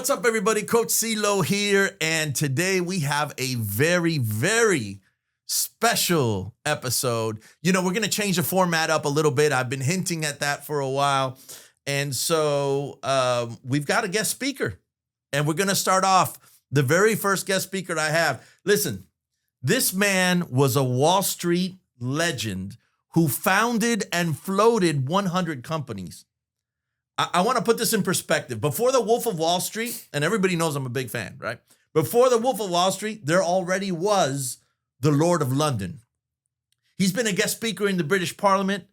What's up, everybody? Coach CeeLo here, and today we have a very, very special episode. You know, we're going to change the format up a little bit. I've been hinting at that for a while, and so we've got a guest speaker, and we're going to start off the very first guest speaker I have. Listen, this man was a Wall Street legend who founded and floated 100 companies. I want to put this in perspective. Before the Wolf of Wall Street, and everybody knows I'm a big fan, right? Before the Wolf of Wall Street, there already was the Lord of London. He's been a guest speaker in the British Parliament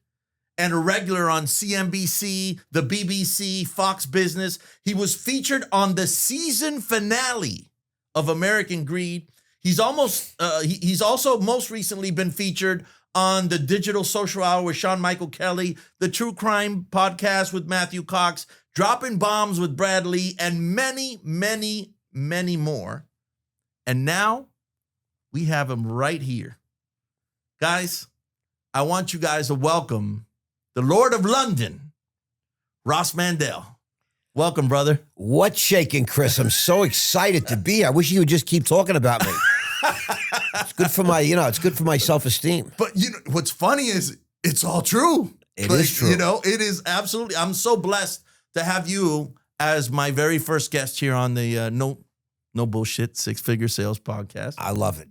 and a regular on CNBC, the BBC, Fox Business. He was featured on the season finale of American Greed. He's also most recently been featured on the Digital Social Hour with Sean Michael Kelly, the True Crime Podcast with Matthew Cox, Dropping Bombs with Brad Lee, and many, many, many more. And now we have him right here. Guys, I want you guys to welcome the Lord of London, Ross Mandell. Welcome, brother. What's shaking, Chris? I'm so excited to be here. I wish you would just keep talking about me. It's good for my, it's good for my self-esteem. But what's funny is it's all true. It is true. It is absolutely. I'm so blessed to have you as my very first guest here on the No Bullshit Six Figure Sales Podcast. I love it.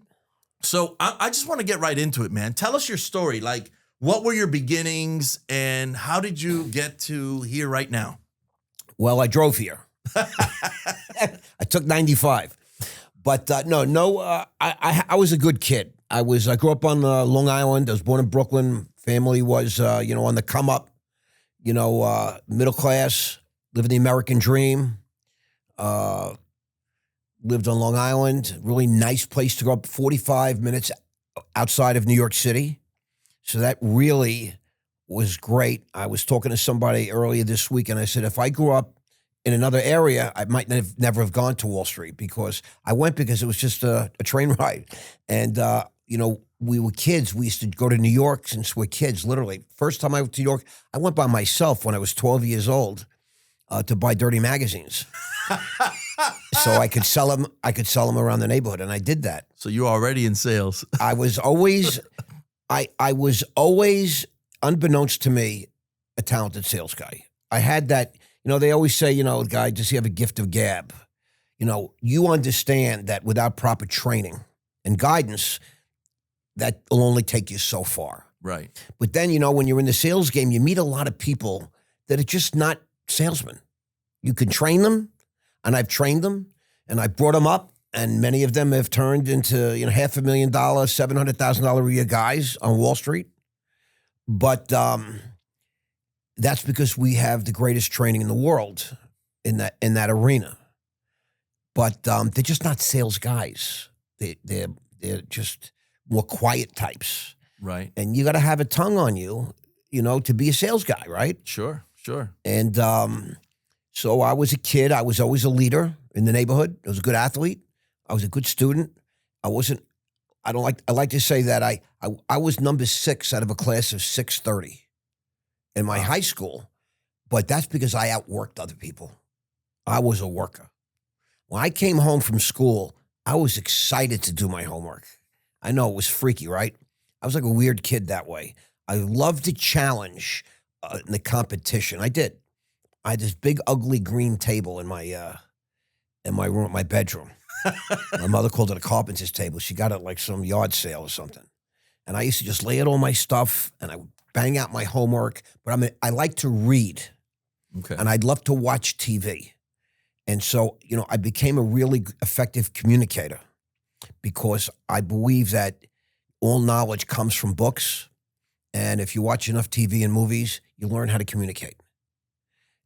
So I just want to get right into it, man. Tell us your story. Like, what were your beginnings and how did you get to here right now? Well, I drove here. I took 95. But I was a good kid. I grew up on Long Island. I was born in Brooklyn. Family was, on the come up, middle class, living the American dream. Lived on Long Island, really nice place to grow up, 45 minutes outside of New York City. So that really was great. I was talking to somebody earlier this week, and I said, if I grew up in another area, I might never have gone to Wall Street because I went because it was just a train ride. And, we were kids. We used to go to New York since we're kids, literally. First time I went to New York, I went by myself when I was 12 years old to buy dirty magazines. So I could sell them. I could sell them around the neighborhood, and I did that. So you're already in sales. I was always, unbeknownst to me, a talented sales guy. I had that. They always say, guy, does he have a gift of gab? You understand that without proper training and guidance, that will only take you so far. Right. But then, when you're in the sales game, you meet a lot of people that are just not salesmen. You can train them, and I've trained them, and I brought them up, and many of them have turned into, $500,000, $700,000 a year guys on Wall Street. But that's because we have the greatest training in the world in that arena. But they're just not sales guys. They're just more quiet types. Right. And you got to have a tongue on you, to be a sales guy, right? Sure. And so I was a kid. I was always a leader in the neighborhood. I was a good athlete. I was a good student. I like to say that I was number 6 out of a class of 630 in my high school, but that's because I outworked other people. I was a worker. When I came home from school, I was excited to do my homework. I know it was freaky, right? I was like a weird kid that way. I loved the challenge in the competition. I did. I had this big, ugly green table in my room, my bedroom. My mother called it a carpenter's table. She got it like some yard sale or something. And I used to just lay out all my stuff, and I would bang out my homework. But I like to read, okay, and I'd love to watch TV. And so, I became a really effective communicator because I believe that all knowledge comes from books. And if you watch enough TV and movies, you learn how to communicate.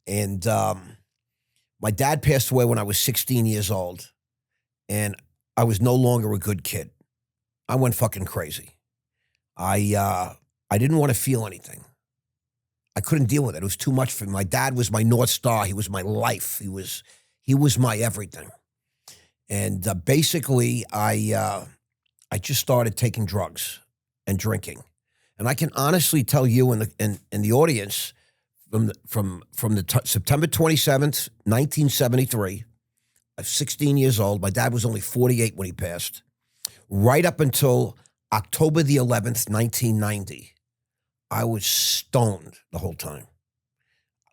And my dad passed away when I was 16 years old, and I was no longer a good kid. I went fucking crazy. I didn't want to feel anything. I couldn't deal with it. It was too much for me. My dad was my North Star. He was my life. He was my everything. And basically, I just started taking drugs and drinking. And I can honestly tell you in the audience, from September 27th, 1973 was 16 years old. My dad was only 48 when he passed. Right up until October the 11th, 1990, I was stoned the whole time.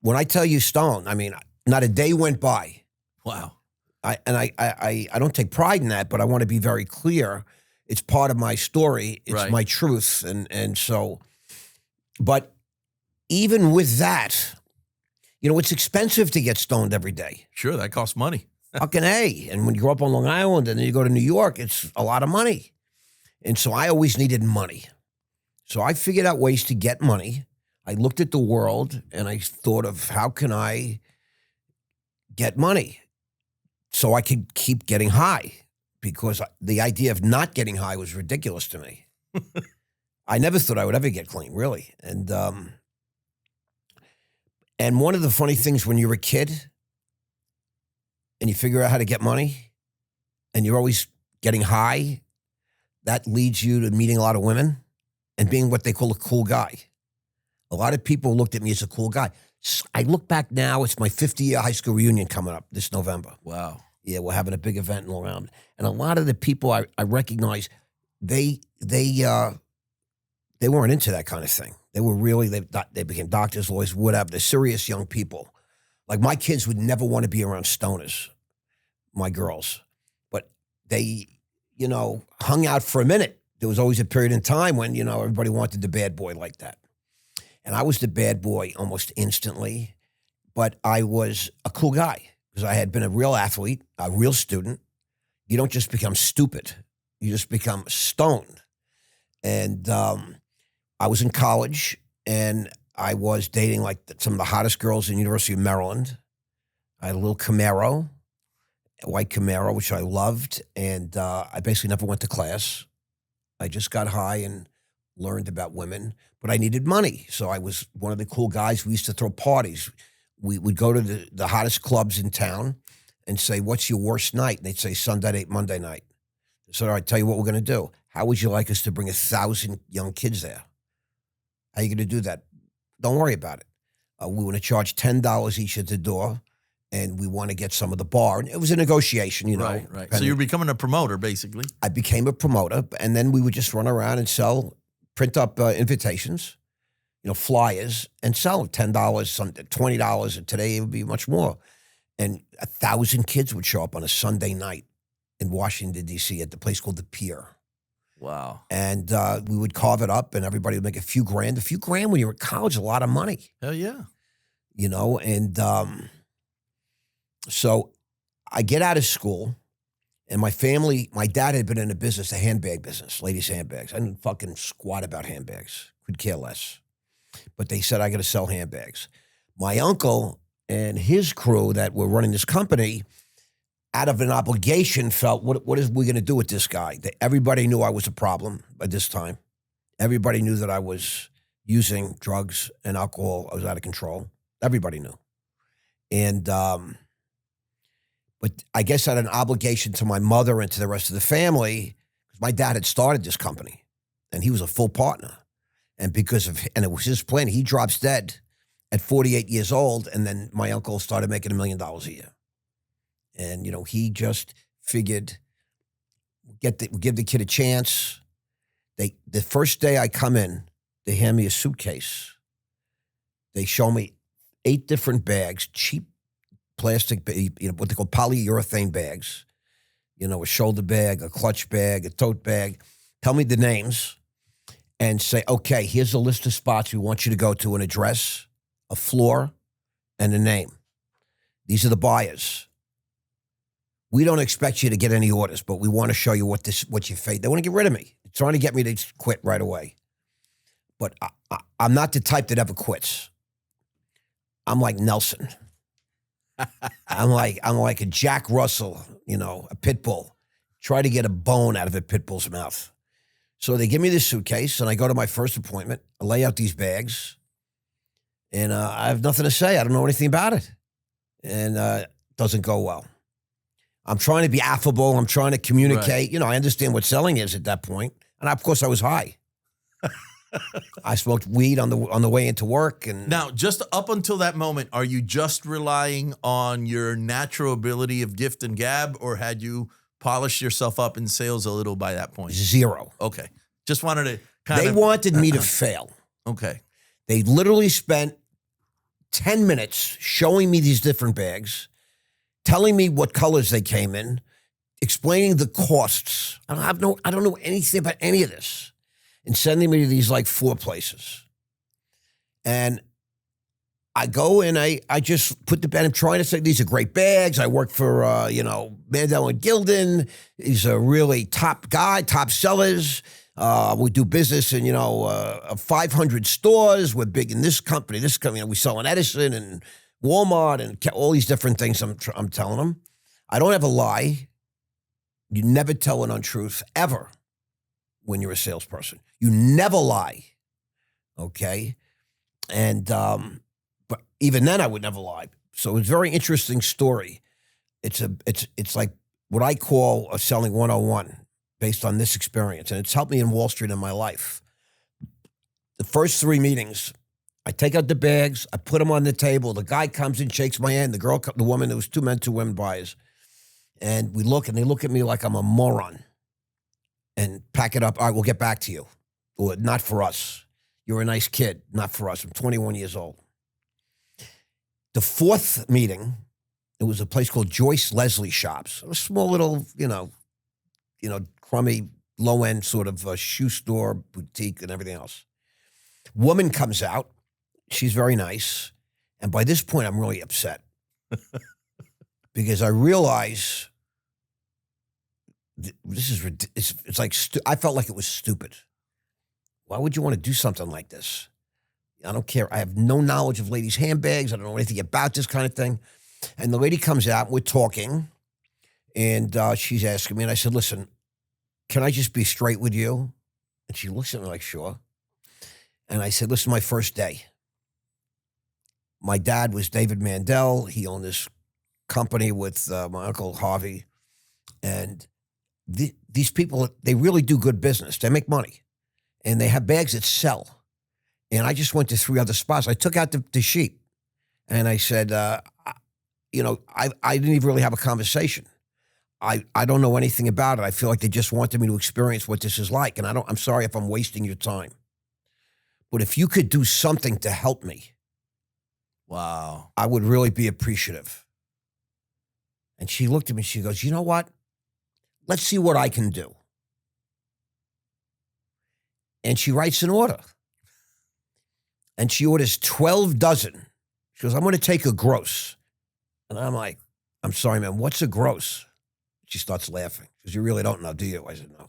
When I tell you stoned, I mean, not a day went by. Wow. I don't take pride in that, but I want to be very clear. It's part of my story. It's my truth. And so, but even with that, it's expensive to get stoned every day. Sure, that costs money. Fucking A. And when you grow up on Long Island and then you go to New York, it's a lot of money. And so I always needed money. So I figured out ways to get money. I looked at the world and I thought of how can I get money so I could keep getting high, because the idea of not getting high was ridiculous to me. I never thought I would ever get clean, really. And one of the funny things when you're a kid and you figure out how to get money and you're always getting high, that leads you to meeting a lot of women and being what they call a cool guy. A lot of people looked at me as a cool guy. I look back now, it's my 50-year high school reunion coming up this November. Wow. Yeah, we're having a big event in Long Island. And a lot of the people I recognize, they weren't into that kind of thing. They were really, they became doctors, lawyers, whatever. They're serious young people. Like my kids would never want to be around stoners, my girls. But they, hung out for a minute. There was always a period in time when, everybody wanted the bad boy like that. And I was the bad boy almost instantly, but I was a cool guy because I had been a real athlete, a real student. You don't just become stupid. You just become stoned. And I was in college and I was dating like some of the hottest girls in the University of Maryland. I had a little Camaro, a white Camaro, which I loved. And I basically never went to class. I just got high and learned about women, but I needed money. So I was one of the cool guys. We used to throw parties. We would go to the hottest clubs in town and say, what's your worst night? And they'd say Sunday night, Monday night. So all right, tell you what we're going to do. How would you like us to bring 1,000 young kids there? How are you going to do that? Don't worry about it. We want to charge $10 each at the door, and we want to get some of the bar. And it was a negotiation, Right. So you're becoming a promoter, basically. I became a promoter, and then we would just run around and print up invitations, flyers, and sell them $10, $20, and today it would be much more. And 1,000 kids would show up on a Sunday night in Washington, D.C. at the place called the Pier. Wow. And we would carve it up and everybody would make a few grand. A few grand when you're in college, a lot of money. Hell yeah. And so I get out of school and my dad had been in a business, a handbag business, ladies' handbags. I didn't fucking squat about handbags. Could care less. But they said, I got to sell handbags. My uncle and his crew that were running this company, out of an obligation, felt, what is we going to do with this guy? Everybody knew I was a problem at this time. Everybody knew that I was using drugs and alcohol. I was out of control. Everybody knew. And, but I guess I had an obligation to my mother and to the rest of the family, because my dad had started this company and he was a full partner. And and it was his plan, he drops dead at 48 years old. And then my uncle started making $1 million a year. And, he just figured, give the kid a chance. The first day I come in, they hand me a suitcase. They show me 8 different bags, cheap plastic, what they call polyurethane bags. A shoulder bag, a clutch bag, a tote bag. Tell me the names and say, okay, here's a list of spots we want you to go to, an address, a floor, and a name. These are the buyers. We don't expect you to get any orders, but we want to show you what you face. They want to get rid of me. They're trying to get me to quit right away. But I'm not the type that ever quits. I'm like Nelson. I'm like a Jack Russell, a pit bull. Try to get a bone out of a pit bull's mouth. So they give me this suitcase, and I go to my first appointment. I lay out these bags, and I have nothing to say. I don't know anything about it. And it doesn't go well. I'm trying to be affable. I'm trying to communicate. Right. I understand what selling is at that point. And of course, I was high. I smoked weed on the way into work. And Now, just up until that moment, are you just relying on your natural ability of gift and gab, or had you polished yourself up in sales a little by that point? zero. Okay. Just wanted to kind They of. wanted me to fail. Okay. They literally spent 10 minutes showing me these different bags, telling me what colors they came in, explaining the costs. I don't know anything about any of this, and sending me to these like 4 places. And I go and I just put the bed. I'm trying to say these are great bags. I work for Mandell and Gildan. He's a really top guy, top sellers. We do business in 500 stores. We're big in this company. We sell in Edison and Walmart and all these different things. I'm telling them. I don't ever lie. You never tell an untruth ever when you're a salesperson. You never lie. Okay, and but even then I would never lie. So it's a very interesting story. It's like what I call a selling 101 based on this experience, and it's helped me in Wall Street in my life. The first 3 meetings, I take out the bags, I put them on the table. The guy comes in, shakes my hand. The woman, there was 2 men, 2 women buyers, and we look, and they look at me like I'm a moron, and pack it up. All right, we'll get back to you. Or not for us. You're a nice kid. Not for us. I'm 21 years old. The 4th meeting, it was a place called Joyce Leslie Shops. A small little, crummy, low-end sort of shoe store, boutique, and everything else. Woman comes out. She's very nice. And by this point, I'm really upset. Because I realize this is ridiculous. It's like, I felt like it was stupid. Why would you want to do something like this? I don't care. I have no knowledge of ladies' handbags. I don't know anything about this kind of thing. And the lady comes out, and we're talking, and she's asking me, and I said, listen, can I just be straight with you? And she looks at me like, sure. And I said, listen, my first day. My dad was David Mandell. He owned this company with my Uncle Harvey. And these people, they really do good business. They make money. And they have bags that sell. And I just went to 3 other spots. I took out the sheet. And I said, I didn't even really have a conversation. I don't know anything about it. I feel like they just wanted me to experience what this is like. And I'm sorry if I'm wasting your time. But if you could do something to help me, wow, I would really be appreciative. And she looked at me, she goes, you know what? Let's see what I can do. And she writes an order. And she orders 12 dozen. She goes, I'm going to take a gross. And I'm like, I'm sorry, man, what's a gross? She starts laughing. She goes, you really don't know, do you? I said, no.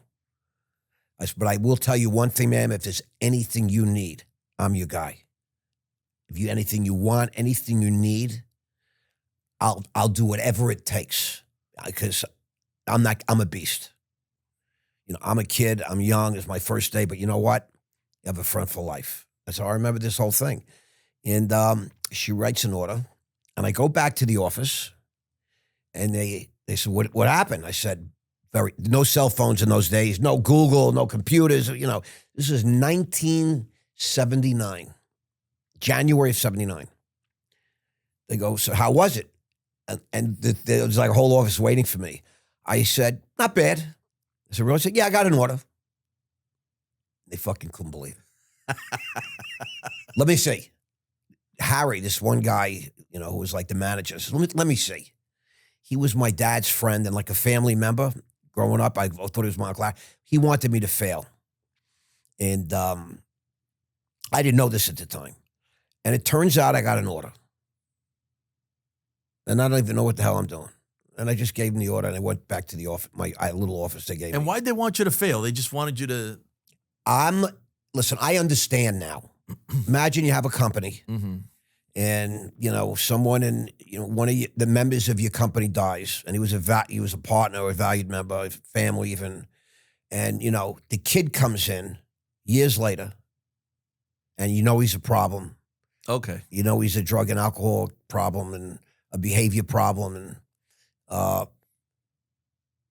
I said, but I will tell you one thing, ma'am, if there's anything you need, I'm your guy. If you anything you want, anything you need, I'll do whatever it takes. Because I'm a beast. I'm a kid, I'm young, it's my first day, but you know what? You have a friend for life. That's how I remember this whole thing. And she writes an order, and I go back to the office, and they said, what happened? I said, no cell phones in those days, no Google, no computers. This is 1979, January of 79. They go, so how was it? And there was like a whole office waiting for me. I said, not bad. I said, really? I said, yeah, I got an order. They fucking couldn't believe it. Let me see. Harry, this one guy, who was like the manager, said, let me see. He was my dad's friend and like a family member. Growing up, I thought he was my uncle. He wanted me to fail. And I didn't know this at the time. And it turns out I got an order. And I don't even know what the hell I'm doing. And I just gave him the order, and I went back to the office, my little office they gave me. And why'd they want you to fail? They just wanted you to... Listen, I understand now. Imagine you have a company, mm-hmm. and, someone in, one of the members of your company dies, and he was a partner or a valued member, family even. And, the kid comes in years later, and he's a problem. Okay. He's a drug and alcohol problem and a behavior problem, and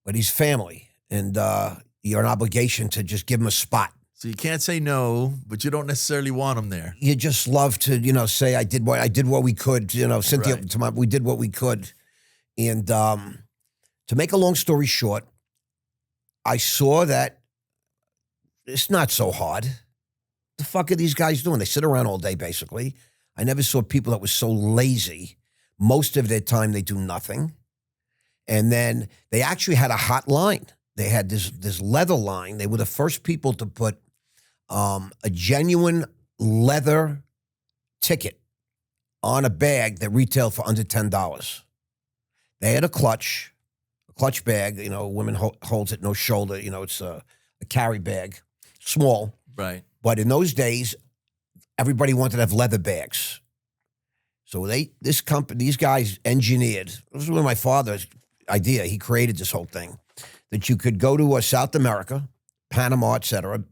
but he's family, and you're an obligation to just give him a spot. So you can't say no, but you don't necessarily want them there. You just love to, say I did what we could. Cynthia, Right. we did what we could, and to make a long story short, I saw that it's not so hard. The fuck are these guys doing? They sit around all day, basically. I never saw people that were so lazy. Most of their time, they do nothing. And then they actually had a hot line. They had this leather line. They were the first people to put a genuine leather ticket on a bag that retailed for under $10. They had a clutch bag. Women holds it no shoulder. It's a carry bag, small. Right. But in those days, everybody wanted to have leather bags. So these guys engineered. This was one of my father's idea. He created this whole thing that you could go to South America, Panama, et cetera,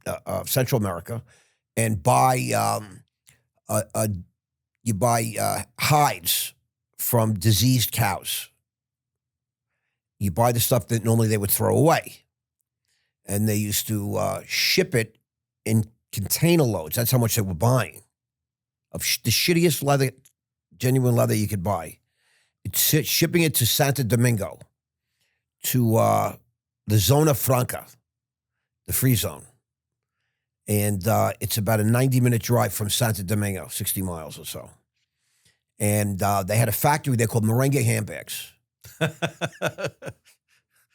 Central America, and buy hides from diseased cows. You buy the stuff that normally they would throw away, and they used to ship it in container loads. That's how much they were buying of the shittiest leather, genuine leather you could buy. Shipping it to Santo Domingo, to the Zona Franca, the free zone. And it's about a 90-minute drive from Santo Domingo, 60 miles or so. And they had a factory there called Merengue Handbags.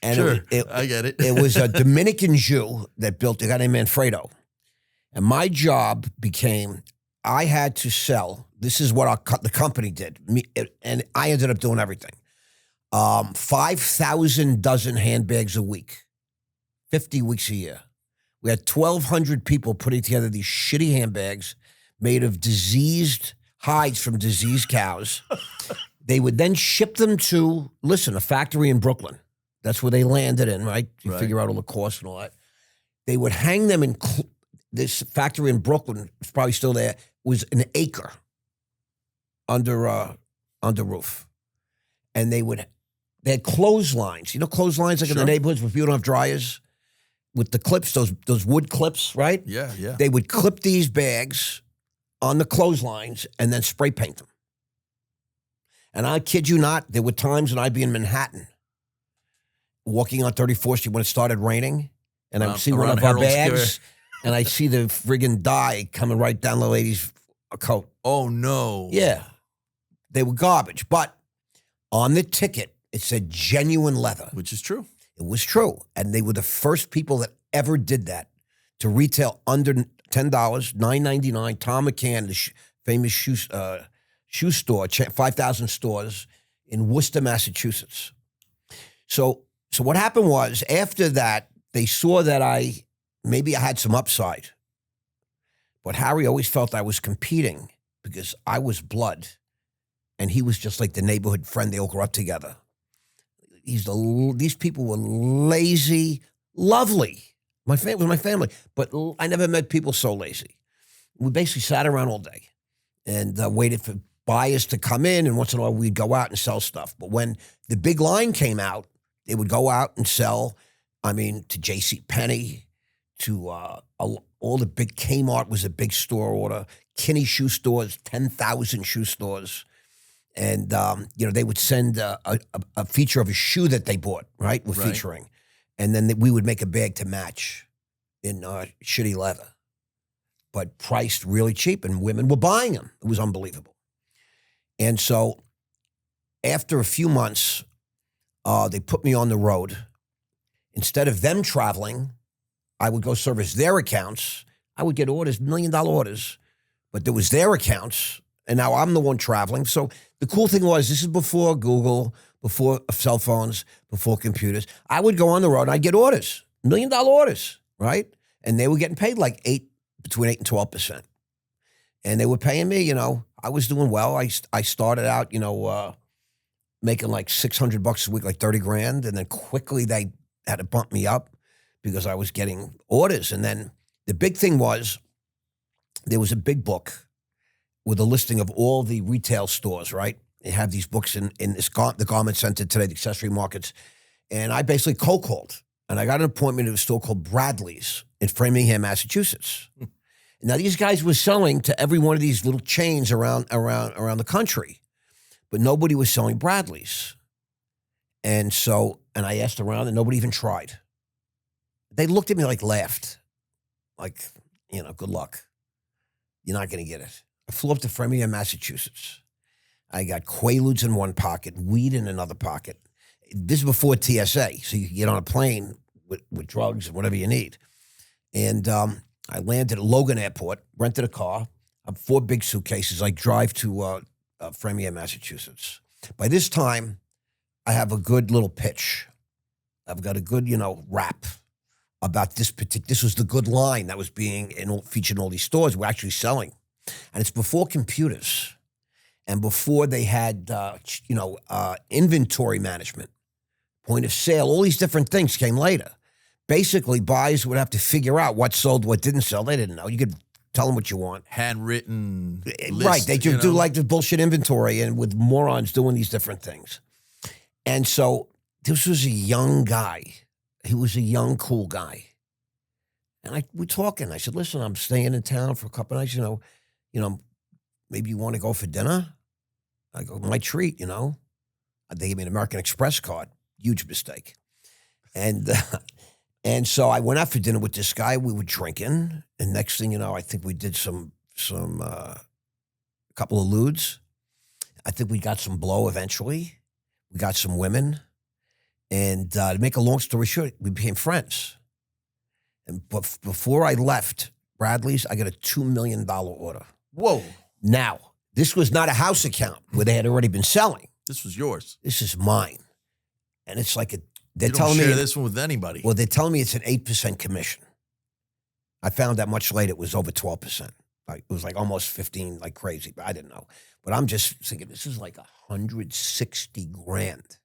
And Sure, I get it. It was a Dominican Jew that built a guy named Manfredo. And my job became, I had to sell, this is what the company did, and I ended up doing everything. 5,000 dozen handbags a week, 50 weeks a year. We had 1,200 people putting together these shitty handbags made of diseased hides from diseased cows. They would then ship them to, a factory in Brooklyn. That's where they landed in, right? You figure out all the costs and all that. They would hang them in this factory in Brooklyn, it's probably still there, was an acre under roof. And they had clotheslines. You know clotheslines like in the neighborhoods where people don't have dryers? With the clips, those wood clips, right? Yeah. They would clip these bags on the clotheslines and then spray paint them. And I kid you not, there were times when I'd be in Manhattan, walking on 34th Street when it started raining, and I would see one of our bags, and I'd see the friggin' dye coming right down the lady's coat. Oh, no. Yeah. They were garbage. But on the ticket, it said genuine leather. Which is true. It was true. And they were the first people that ever did that to retail under $10, $9.99. Tom McCann, the famous shoe store, 5,000 stores in Worcester, Massachusetts. So what happened was, after that, they saw that maybe I had some upside. But Harry always felt I was competing because I was blood, and he was just like the neighborhood friend. They all grew up together. These people were lazy, lovely. My family was my family, but I never met people so lazy. We basically sat around all day and waited for buyers to come in, and once in a while we'd go out and sell stuff. But when the big line came out, they would go out and sell, to J.C. Penney, to all the big Kmart was a big store order, Kinney shoe stores, 10,000 shoe stores. And, they would send a feature of a shoe that they bought, right? We're featuring. And then we would make a bag to match in shitty leather, but priced really cheap, and women were buying them. It was unbelievable. And so after a few months, they put me on the road. Instead of them traveling, I would go service their accounts. I would get orders, $1 million orders, but there was their accounts. And now I'm the one traveling. So the cool thing was, this is before Google, before cell phones, before computers. I would go on the road and I'd get orders, $1 million orders, right? And they were getting paid like between 8 and 12%. And they were paying me, I was doing well. I started out, making like $600 a week, like 30 grand. And then quickly they had to bump me up because I was getting orders. And then the big thing was, there was a big book with a listing of all the retail stores, right? They have these books in the Garment Center today, the accessory markets. And I basically cold called. And I got an appointment at a store called Bradley's in Framingham, Massachusetts. Now, these guys were selling to every one of these little chains around the country, but nobody was selling Bradleys. And I asked around, and nobody even tried. They looked at me laughed, good luck. You're not going to get it. I flew up to Framingham, Massachusetts. I got Quaaludes in one pocket, weed in another pocket. This is before TSA, so you can get on a plane with drugs and whatever you need. And I landed at Logan Airport, rented a car. I have 4 big suitcases. I drive to Framingham, Massachusetts. By this time, I have a good little pitch. I've got a good, rap about this particular. This was the good line that was being featured in all these stores. We're actually selling. And it's before computers and before they had, inventory management, point of sale, all these different things came later. Basically, buyers would have to figure out what sold, what didn't sell. They didn't know. You could tell them what you want. Handwritten list, right. They do like the bullshit inventory and with morons doing these different things. And so this was a young guy. He was a young, cool guy. And we're talking. I said, listen, I'm staying in town for a couple of nights, maybe you want to go for dinner? I go, my treat, They gave me an American Express card. Huge mistake. And so I went out for dinner with this guy. We were drinking. And next thing you know, I think we did a couple of lewds. I think we got some blow eventually. We got some women. And to make a long story short, we became friends. But before I left Bradley's, I got a $2 million order. Whoa. Now, this was not a house account where they had already been selling. This was yours. This is mine. And it's like they're you don't telling share me this one with anybody. Well, they're telling me it's an 8% commission. I found out much later it was over 12%. It was almost 15, crazy, but I didn't know. But I'm just thinking this is $160,000,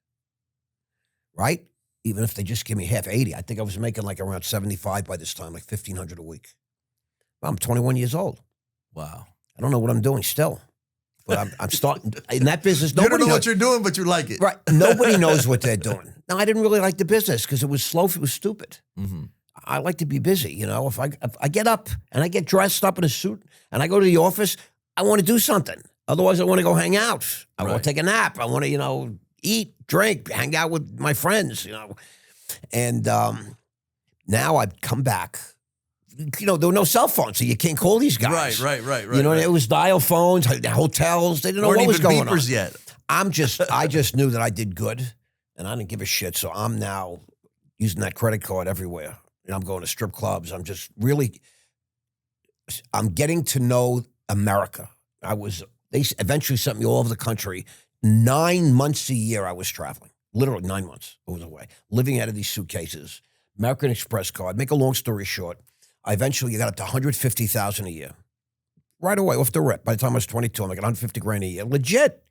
right? Even if they just give me half 80, I think I was making around 75 by this time, $1,500 a week. Well, I'm 21 years old. Wow. I don't know what I'm doing still, but I'm starting in that business. You don't know what you're doing, but you like it. Right. Nobody knows what they're doing. No, I didn't really like the business because it was slow. It was stupid. Mm-hmm. I like to be busy. If I get up and I get dressed up in a suit and I go to the office, I want to do something. Otherwise, I want to go hang out. I want to take a nap. I want to, eat, drink, hang out with my friends, And now I've come back. There were no cell phones, so you can't call these guys. Right. It was dial phones, hotels. They didn't know what was going on. Yet. I just knew that I did good, and I didn't give a shit. So I'm now using that credit card everywhere. I'm going to strip clubs. I'm getting to know America. They eventually sent me all over the country. 9 months a year I was traveling. Literally 9 months I was away, living out of these suitcases. American Express card. Make a long story short, I eventually got up to $150,000 a year. Right away, off the rip. By the time I was 22, I'm making $150,000 a year. Legit.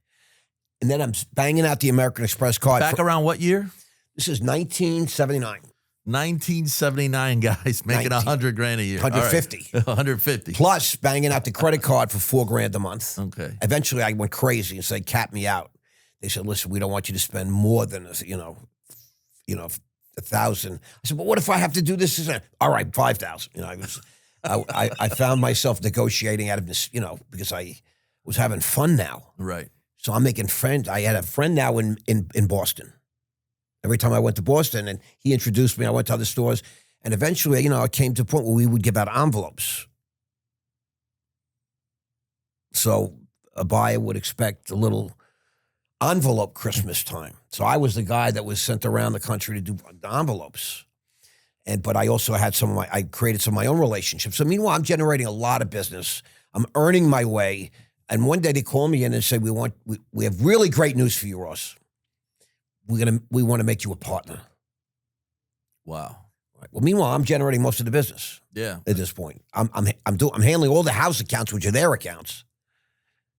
And then I'm banging out the American Express card. Back around what year? This is 1979. 1979, guys, making $100,000 a year. 150. Right. 150. Plus banging out the credit card for $4,000 a month. Okay. Eventually, I went crazy and said, "Cap me out." They said, "Listen, we don't want you to spend more than $1,000." I said, "But what if I have to do this?" All right, $5,000. I found myself negotiating out of this, because I was having fun now. Right. So I'm making friends. I had a friend now in Boston. Every time I went to Boston, and he introduced me, I went to other stores, and eventually, it came to a point where we would give out envelopes. So a buyer would expect a little envelope Christmas time. So I was the guy that was sent around the country to do the envelopes. But I also had I created some of my own relationships. So meanwhile, I'm generating a lot of business. I'm earning my way. And one day they call me in and say, we have really great news for you, Ross. We want to make you a partner. Wow. Right. Well, meanwhile, I'm generating most of the business. Yeah. At this point, I'm handling all the house accounts, which are their accounts.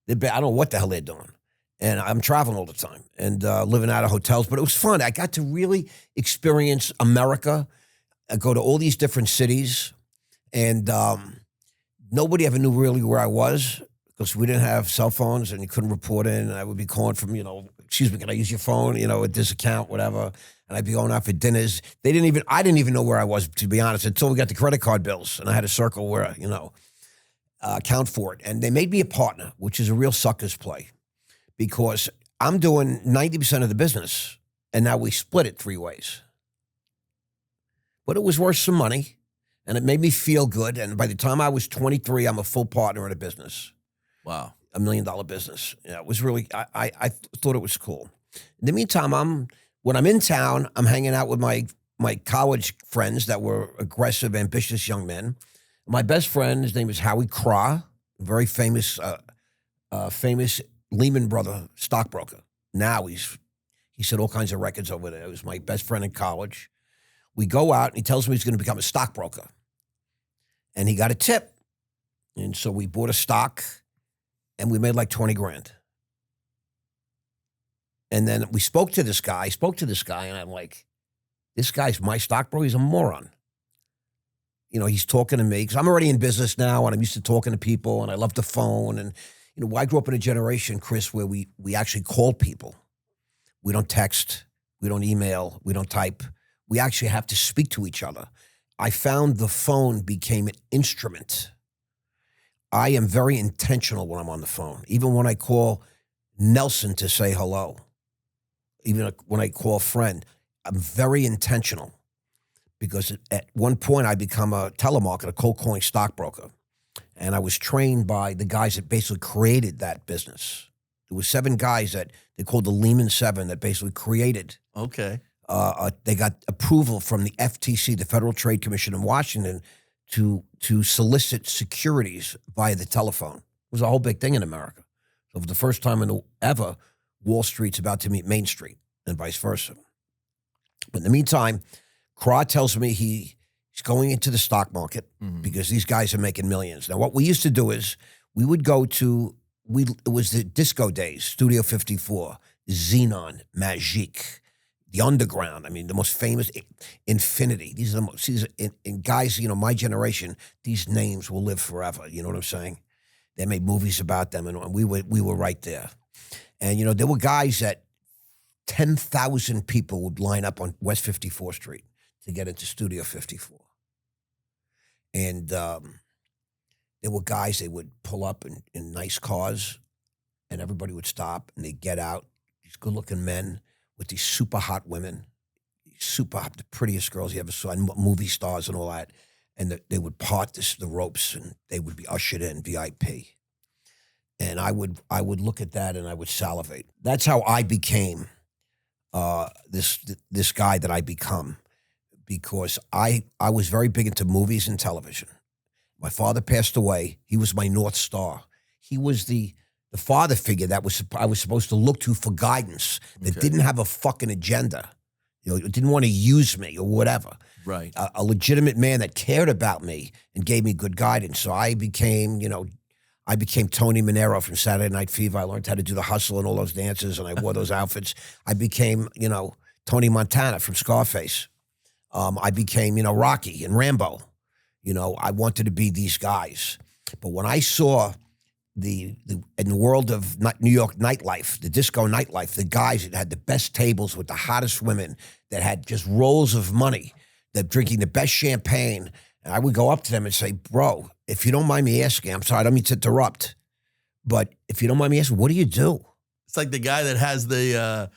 I don't know what the hell they're doing, and I'm traveling all the time and living out of hotels. But it was fun. I got to really experience America. I go to all these different cities, and nobody ever knew really where I was because we didn't have cell phones and you couldn't report in. And I would be calling from excuse me, can I use your phone, at this account, whatever. And I'd be going out for dinners. I didn't even know where I was, to be honest, until we got the credit card bills. And I had a circle where, account for it. And they made me a partner, which is a real sucker's play, because I'm doing 90% of the business. And now we split it 3 ways. But it was worth some money, and it made me feel good. And by the time I was 23, I'm a full partner in a business. Wow. $1 million business. Yeah, it was really, I thought it was cool. In the meantime, when I'm in town, I'm hanging out with my college friends that were aggressive, ambitious young men. My best friend, his name is Howie Craw, a very famous Lehman brother stockbroker. Now he set all kinds of records over there. He was my best friend in college. We go out, and he tells me he's going to become a stockbroker. And he got a tip. And so we bought a stock, and we made like 20 grand. And then we spoke to this guy. And I'm like, this guy's my stockbroker. He's a moron. He's talking to me because I'm already in business now, and I'm used to talking to people, and I love the phone. And, I grew up in a generation, Chris, where we actually call people. We don't text. We don't email. We don't type. We actually have to speak to each other. I found the phone became an instrument. I am very intentional when I'm on the phone. Even when I call Nelson to say hello, even when I call a friend, I'm very intentional, because at one point I become a telemarketer, cold calling stockbroker. And I was trained by the guys that basically created that business. There were 7 guys that they called the Lehman 7 that basically created. Okay. They got approval from the FTC, the Federal Trade Commission in Washington, to solicit securities via the telephone. It was a whole big thing in America. So for the first time ever, Wall Street's about to meet Main Street and vice versa. But in the meantime, Craw tells me he's going into the stock market because these guys are making millions. Now, what we used to do is we would go to, it was the disco days, Studio 54, Xenon, Magique, the Underground. I mean, the most famous, Infinity. These are the most, and guys, my generation, these names will live forever. You know what I'm saying? They made movies about them, and we were right there. And, there were guys that 10,000 people would line up on West 54th Street to get into Studio 54. And there were guys, they would pull up in nice cars, and everybody would stop, and they'd get out, these good-looking men with these super hot women, super hot, the prettiest girls you ever saw, and movie stars and all that. And they would part the ropes, and they would be ushered in, VIP. And I would look at that, and I would salivate. That's how I became this guy that I become, because I was very big into movies and television. My father passed away. He was my North Star. He was the father figure that I was supposed to look to for guidance, that didn't have a fucking agenda. Didn't want to use me or whatever. Right. A legitimate man that cared about me and gave me good guidance. So I became Tony Manero from Saturday Night Fever. I learned how to do the hustle and all those dances, and I wore those outfits. I became, Tony Montana from Scarface. I became, Rocky and Rambo. I wanted to be these guys. But when I saw in the world of New York nightlife, the disco nightlife, the guys that had the best tables with the hottest women, that had just rolls of money, that drinking the best champagne, and I would go up to them and say, bro, if you don't mind me asking, I'm sorry, I don't mean to interrupt, but if you don't mind me asking, what do you do? It's like the guy that has the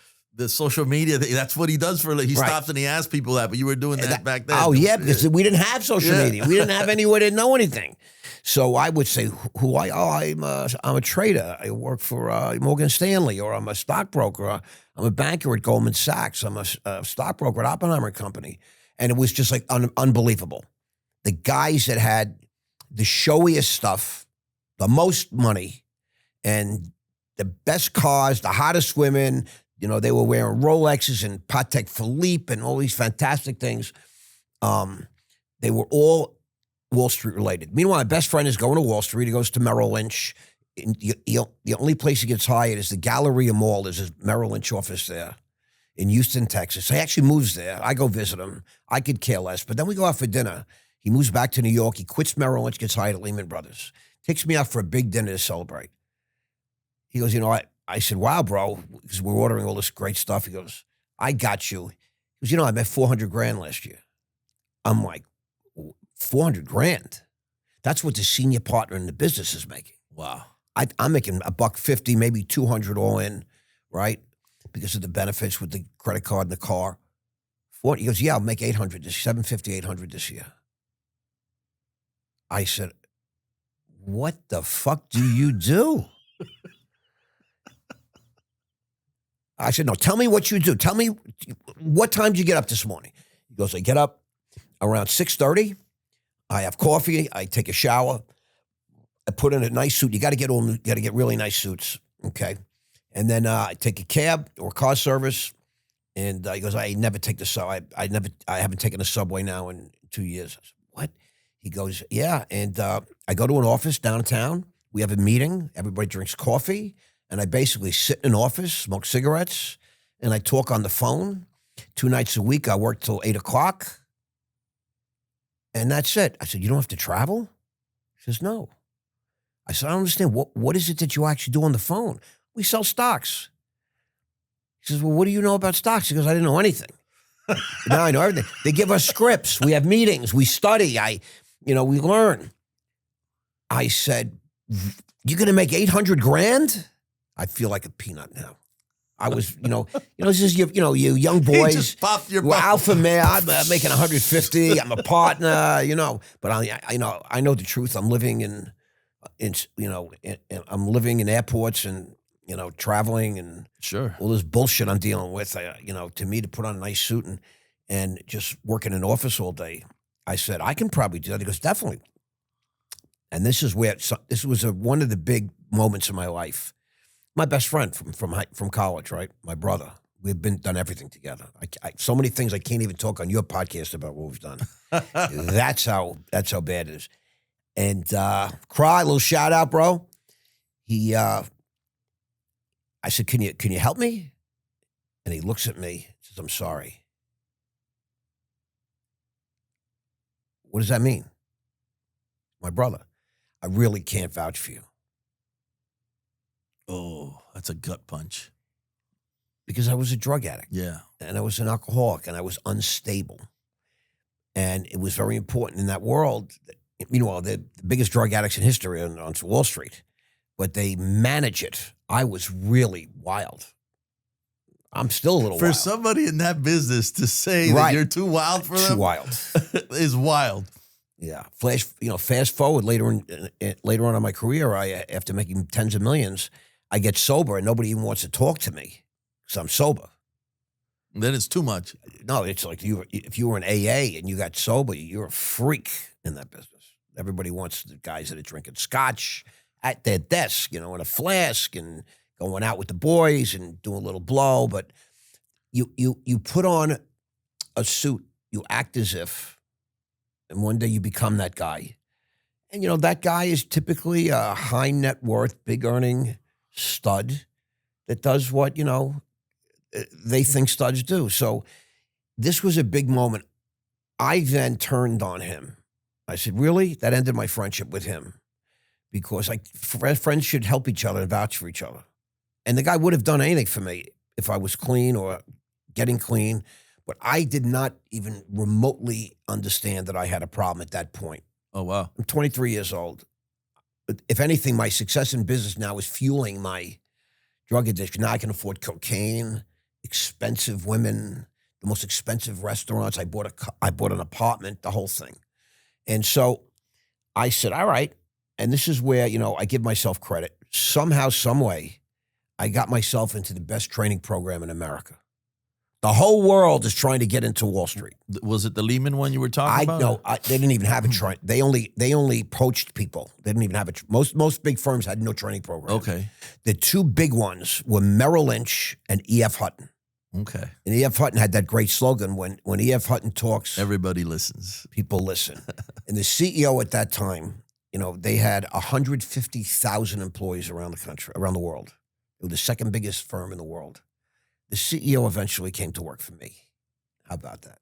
social media. That's what he does for a living. He stops and he asks people that, but you were doing that back then. Oh, yeah, because we didn't have social media. We didn't have anywhere to know anything. So I would say, I'm a trader. I work for Morgan Stanley, or I'm a stockbroker. Or I'm a banker at Goldman Sachs. I'm a stockbroker at Oppenheimer Company. And it was just like unbelievable. The guys that had the showiest stuff, the most money, and the best cars, the hottest women, they were wearing Rolexes and Patek Philippe and all these fantastic things. They were all Wall Street related. Meanwhile, my best friend is going to Wall Street. He goes to Merrill Lynch. The only place he gets hired is the Galleria Mall. There's a Merrill Lynch office there in Houston, Texas. He actually moves there. I go visit him. I could care less. But then we go out for dinner. He moves back to New York. He quits Merrill Lynch, gets hired at Lehman Brothers. Takes me out for a big dinner to celebrate. He goes, I said, wow, bro, because we're ordering all this great stuff. He goes, I got you. He goes, I made 400 grand last year. I'm like, 400 grand? That's what the senior partner in the business is making. Wow. I'm making $150, maybe 200 all in, right? Because of the benefits with the credit card and the car. He goes, yeah, I'll make 800, 750, 800 this year. I said, what the fuck do you do? I said, no, tell me what you do. Tell me, what time did you get up this morning? He goes, I get up around 6:30. I have coffee. I take a shower. I put in a nice suit. You got to get really nice suits, okay? And then I take a cab or car service. And he goes, I never take the subway. I haven't taken a subway now in 2 years. I said, what? He goes, yeah. And I go to an office downtown. We have a meeting. Everybody drinks coffee. And I basically sit in an office, smoke cigarettes, and I talk on the phone. 2 nights a week, I work till 8 o'clock. And that's it. I said, you don't have to travel? He says, no. I said, I don't understand. What is it that you actually do on the phone? We sell stocks. He says, well, what do you know about stocks? He goes, I didn't know anything. Now I know everything. They give us scripts. We have meetings. We study. We learn. I said, you're going to make 800 grand? I feel like a peanut now. I was, this is you young boys. Just popped your well, bubble. alpha male. I'm making 150. I'm a partner, But I know the truth. I'm living I'm living in airports and traveling and Sure. all this bullshit I'm dealing with. To me, to put on a nice suit and just work in an office all day, I said I can probably do that. He goes, definitely. And this is where this was one of the big moments in my life. My best friend from college, right? My brother. We've done everything together. So many things I can't even talk on your podcast about what we've done. That's how bad it is. And Cry, little shout out, bro. I said, can you help me? And he looks at me, says, I'm sorry. What does that mean? My brother, I really can't vouch for you. Oh, that's a gut punch. Because I was a drug addict. Yeah. And I was an alcoholic and I was unstable. And it was very important in that world. Meanwhile, the biggest drug addicts in history are on Wall Street, but they manage it. I was really wild. I'm still a little For wild. somebody in that business to say that you're too wild for them. Too wild. Is wild. Yeah. Fast forward later on in my career, after making tens of millions, I get sober and nobody even wants to talk to me because I'm sober. Then it's too much. No, it's like if you were in AA and you got sober, you're a freak in that business. Everybody wants the guys that are drinking scotch at their desk, in a flask and going out with the boys and doing a little blow. But you put on a suit, you act as if, and one day you become that guy. And, that guy is typically a high net worth, big earning stud that does what, they think studs do. So this was a big moment. I then turned on him. I said, really? That ended my friendship with him because friends should help each other and vouch for each other. And the guy would have done anything for me if I was clean or getting clean. But I did not even remotely understand that I had a problem at that point. Oh, wow. I'm 23 years old. If anything, my success in business now is fueling my drug addiction. Now I can afford cocaine, expensive women, the most expensive restaurants. I bought an apartment, the whole thing. And so I said, all right. And this is where, I give myself credit. Somehow, some way, I got myself into the best training program in America. The whole world is trying to get into Wall Street. Was it the Lehman one you were talking about? No, they didn't even have a train. They only poached people. They didn't even have most big firms had no training program. Okay. The two big ones were Merrill Lynch and E.F. Hutton. Okay. And E.F. Hutton had that great slogan, when E.F. Hutton talks, everybody listens. People listen. And the CEO at that time, they had 150,000 employees around the country, around the world. They were the second biggest firm in the world. The CEO eventually came to work for me. How about that?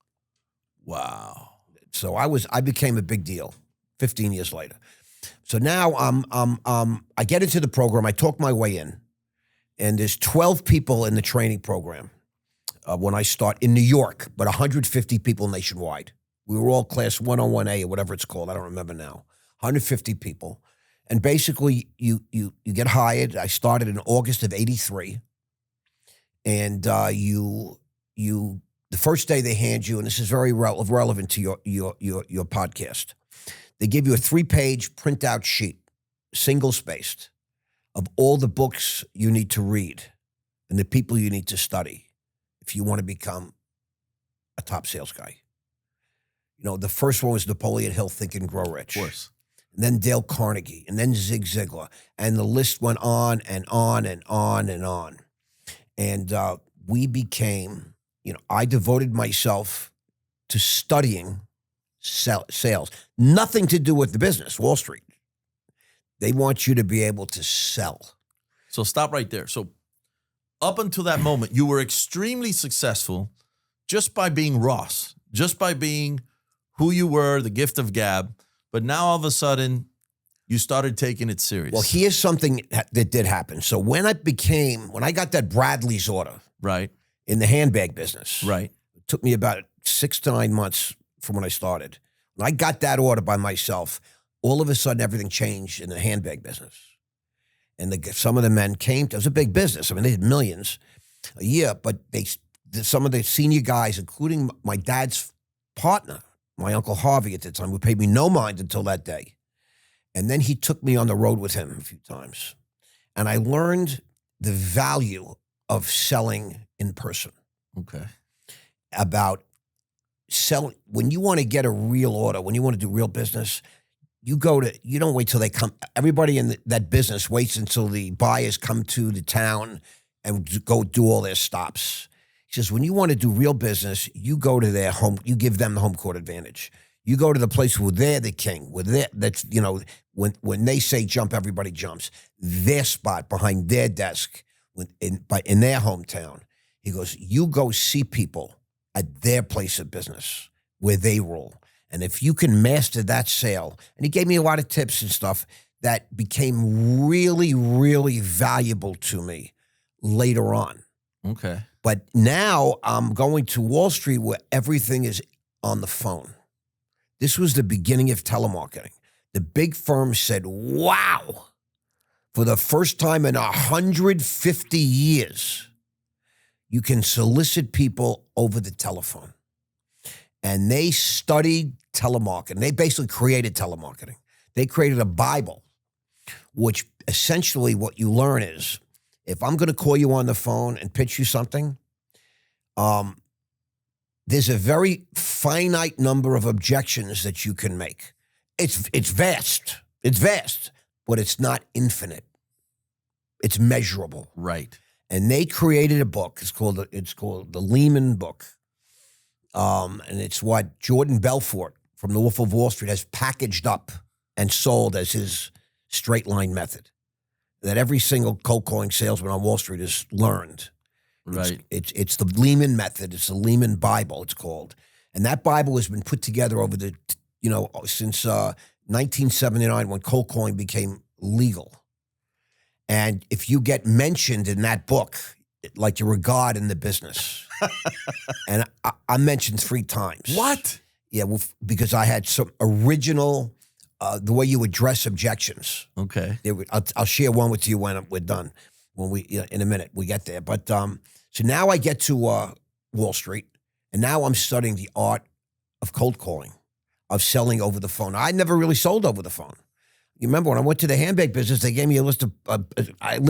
Wow. So I became a big deal 15 years later. So now I get into the program. I talk my way in. And there's 12 people in the training program when I start in New York, but 150 people nationwide. We were all class 101A or whatever it's called. I don't remember now. 150 people. And basically, you get hired. I started in August of '83. And the first day they hand you, and this is very relevant to your podcast, they give you a 3-page printout sheet, single-spaced, of all the books you need to read and the people you need to study if you want to become a top sales guy. You know, the first one was Napoleon Hill, Think and Grow Rich. Of course. And then Dale Carnegie, and then Zig Ziglar. And the list went on and on and on and on. And we became, I devoted myself to studying sales. Nothing to do with the business, Wall Street. They want you to be able to sell. So stop right there. So up until that moment, you were extremely successful just by being Ross, just by being who you were, the gift of gab. But now all of a sudden, you started taking it serious. Well, here's something that did happen. So when I got that Bradley's order, right, in the handbag business, right, it took me about 6 to 9 months from when I started. When I got that order by myself, all of a sudden everything changed in the handbag business. And some of the men came. It was a big business. I mean, they did millions a year, but some of the senior guys, including my dad's partner, my Uncle Harvey at the time, who paid me no mind until that day. And then he took me on the road with him a few times. And I learned the value of selling in person. Okay. About selling. When you want to get a real order, when you want to do real business, you don't wait till they come. Everybody in that business waits until the buyers come to the town and go do all their stops. He says, when you want to do real business, you go to their home, you give them the home court advantage. You go to the place where they're the king, when they say jump, everybody jumps. Their spot behind their desk in their hometown. He goes, you go see people at their place of business where they rule. And if you can master that sale, and he gave me a lot of tips and stuff that became really, really valuable to me later on. Okay. But now I'm going to Wall Street where everything is on the phone. This was the beginning of telemarketing. The big firms said, wow, for the first time in 150 years, you can solicit people over the telephone. And they studied telemarketing. They basically created telemarketing. They created a Bible, which essentially what you learn is, if I'm going to call you on the phone and pitch you something, there's a very finite number of objections that you can make. It's vast. It's vast, but it's not infinite. It's measurable. Right. And they created a book. It's called the Lehman Book. And it's what Jordan Belfort from The Wolf of Wall Street has packaged up and sold as his straight line method that every single cold calling salesman on Wall Street has learned. Right. It's the Lehman method. It's the Lehman Bible, it's called. And that Bible has been put together over since 1979 when cold calling became legal. And if you get mentioned in that book, like you're a god in the business. And I'm mentioned 3 times. What? Yeah, well, because I had some original, the way you address objections. Okay. I'll share one with you when we're done. In a minute, we get there. But so now I get to Wall Street, and now I'm studying the art of cold calling, of selling over the phone. I never really sold over the phone. You remember when I went to the handbag business, they gave me a list of, I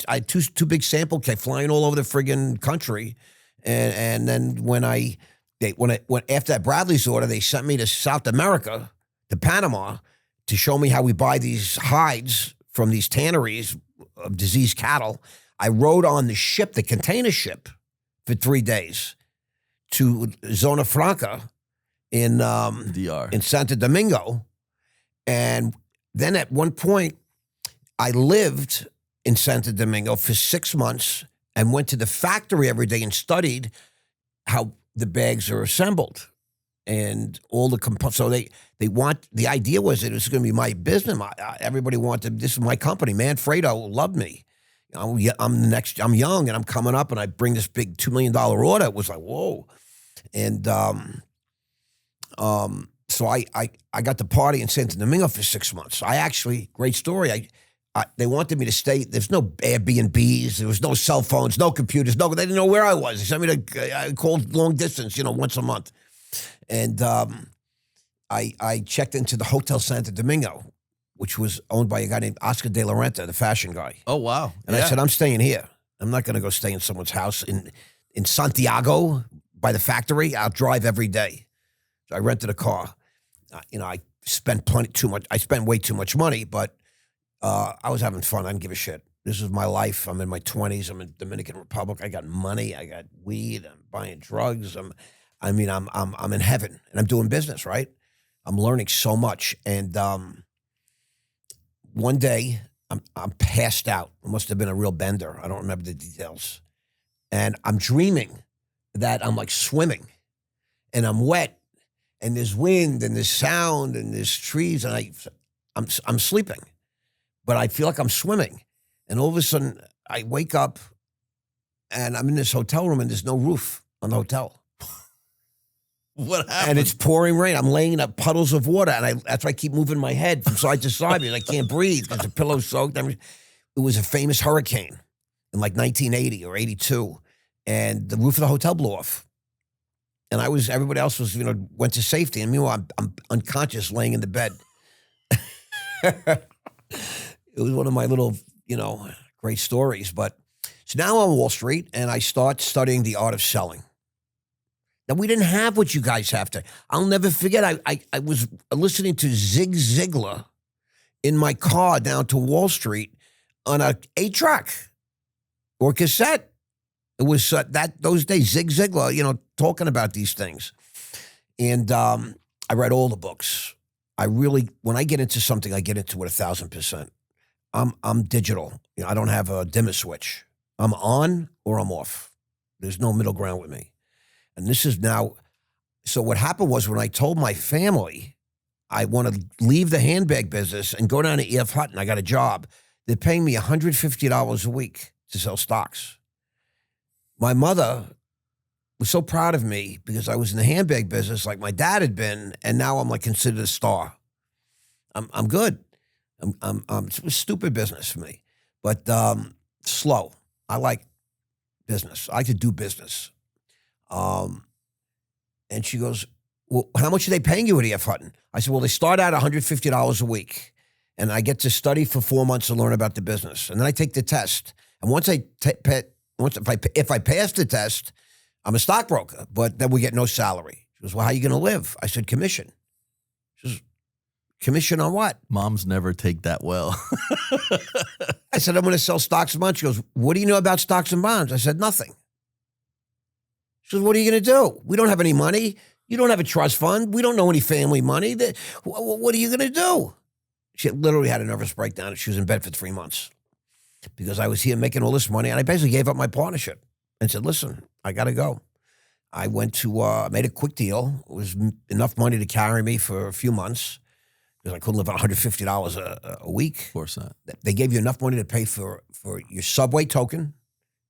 had two big sample kits flying all over the friggin' country. And then when after that Bradley's order, they sent me to South America, to Panama, to show me how we buy these hides from these tanneries of diseased cattle. I rode on the ship, the container ship, for 3 days to Zona Franca in DR. in Santo Domingo. And then at one point, I lived in Santo Domingo for 6 months and went to the factory every day and studied how the bags are assembled and all the components. So the idea was that it was going to be my business. Everybody wanted, this is my company. Manfredo loved me. I'm young and I'm coming up and I bring this big $2 million order. It was like, whoa. And so I got to party in Santo Domingo for 6 months. Great story. They wanted me to stay. There's no Airbnbs. There was no cell phones, no computers. They didn't know where I was. They sent me I called long distance, once a month. And I checked into the Hotel Santo Domingo, which was owned by a guy named Oscar De La Renta, the fashion guy. Oh, wow. And I said, I'm staying here. I'm not going to go stay in someone's house in Santiago by the factory. I'll drive every day. So I rented a car. I spent I spent way too much money, but I was having fun. I didn't give a shit. This is my life. I'm in my 20s. I'm in Dominican Republic. I got money. I got weed. I'm buying drugs. I'm in heaven, and I'm doing business, right? I'm learning so much. And one day, I'm passed out. It must have been a real bender. I don't remember the details. And I'm dreaming that I'm like swimming, and I'm wet, and there's wind, and there's sound, and there's trees, and I'm sleeping, but I feel like I'm swimming. And all of a sudden, I wake up, and I'm in this hotel room, and there's no roof on the hotel. What happened? And it's pouring rain. I'm laying in puddles of water, and that's why I keep moving my head from side to side because I can't breathe because the pillow's soaked. It was a famous hurricane in like 1980 or 82, and the roof of the hotel blew off. And everybody else was, went to safety, and meanwhile, I'm unconscious laying in the bed. It was one of my little, great stories. But so now I'm on Wall Street, and I start studying the art of selling. Now, we didn't have what you guys have to. I'll never forget, I was listening to Zig Ziglar in my car down to Wall Street on a 8-track or cassette. It was those days, Zig Ziglar, talking about these things. And I read all the books. When I get into something, I get into it 1,000%. I'm digital. I don't have a dimmer switch. I'm on or I'm off. There's no middle ground with me. And this is now, so what happened was when I told my family I want to leave the handbag business and go down to E.F. Hutton, I got a job. They're paying me $150 a week to sell stocks. My mother was so proud of me because I was in the handbag business like my dad had been, and now I'm like considered a star. I'm good. It was stupid business for me, but slow. I like business. I like to do business. And she goes, well, how much are they paying you at E.F. Hutton? I said, well, they start out $150 a week, and I get to study for 4 months to learn about the business. And then I take the test. And if I pass the test, I'm a stockbroker, but then we get no salary. She goes, well, how are you going to live? I said, commission. She goes, commission on what? Moms never take that well. I said, I'm going to sell stocks and bonds. She goes, what do you know about stocks and bonds? I said, nothing. She goes, what are you going to do? We don't have any money. You don't have a trust fund. We don't know any family money. What are you going to do? She literally had a nervous breakdown. She was in bed for 3 months because I was here making all this money. And I basically gave up my partnership and said, listen, I got to go. I went to, made a quick deal. It was enough money to carry me for a few months because I couldn't live on $150 a week. Of course not. They gave you enough money to pay for your Subway token,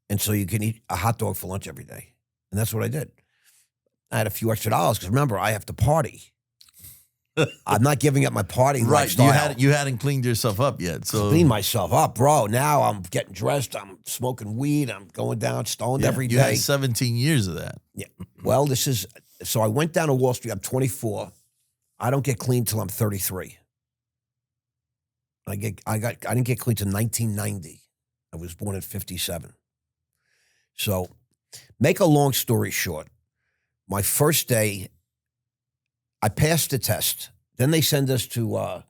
and so you can eat a hot dog for lunch every day. And that's what I did. I had a few extra dollars because remember, I have to party. I'm not giving up my party lifestyle. You hadn't cleaned yourself up yet. So clean myself up, bro. Now I'm getting dressed. I'm smoking weed. I'm going down stoned every day. You had 17 years of that. Yeah. Well, so I went down to Wall Street. I'm 24. I don't get clean till I'm 33. I didn't get clean till 1990. I was born in 57. So, make a long story short, my first day, I passed the test. Then they send us to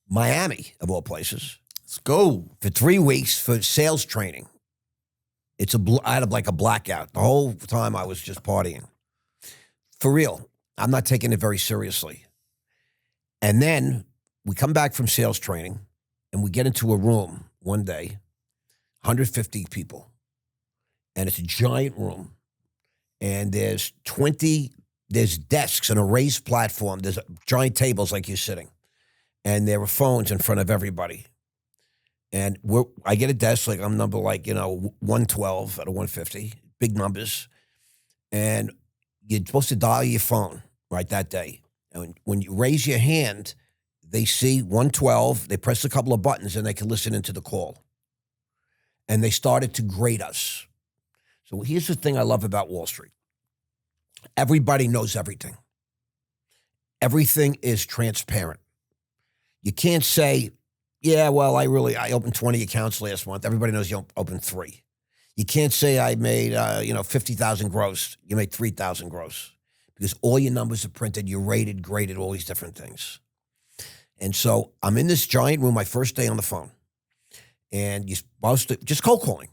Miami, of all places. Let's go. For 3 weeks for sales training. I had like a blackout. The whole time I was just partying. For real. I'm not taking it very seriously. And then we come back from sales training and we get into a room one day, 150 people. And it's a giant room. And there's desks and a raised platform. There's giant tables like you're sitting. And there were phones in front of everybody. And I get a desk, like I'm number 112 out of 150, big numbers. And you're supposed to dial your phone right that day. And when you raise your hand, they see 112, they press a couple of buttons and they can listen into the call. And they started to grade us. So here's the thing I love about Wall Street. Everybody knows everything. Everything is transparent. You can't say, yeah, well, I opened 20 accounts last month. Everybody knows you opened 3. You can't say I made, 50,000 gross. You made 3,000 gross because all your numbers are printed. You're rated, graded, all these different things. And so I'm in this giant room, my first day on the phone, and you're supposed to just cold calling,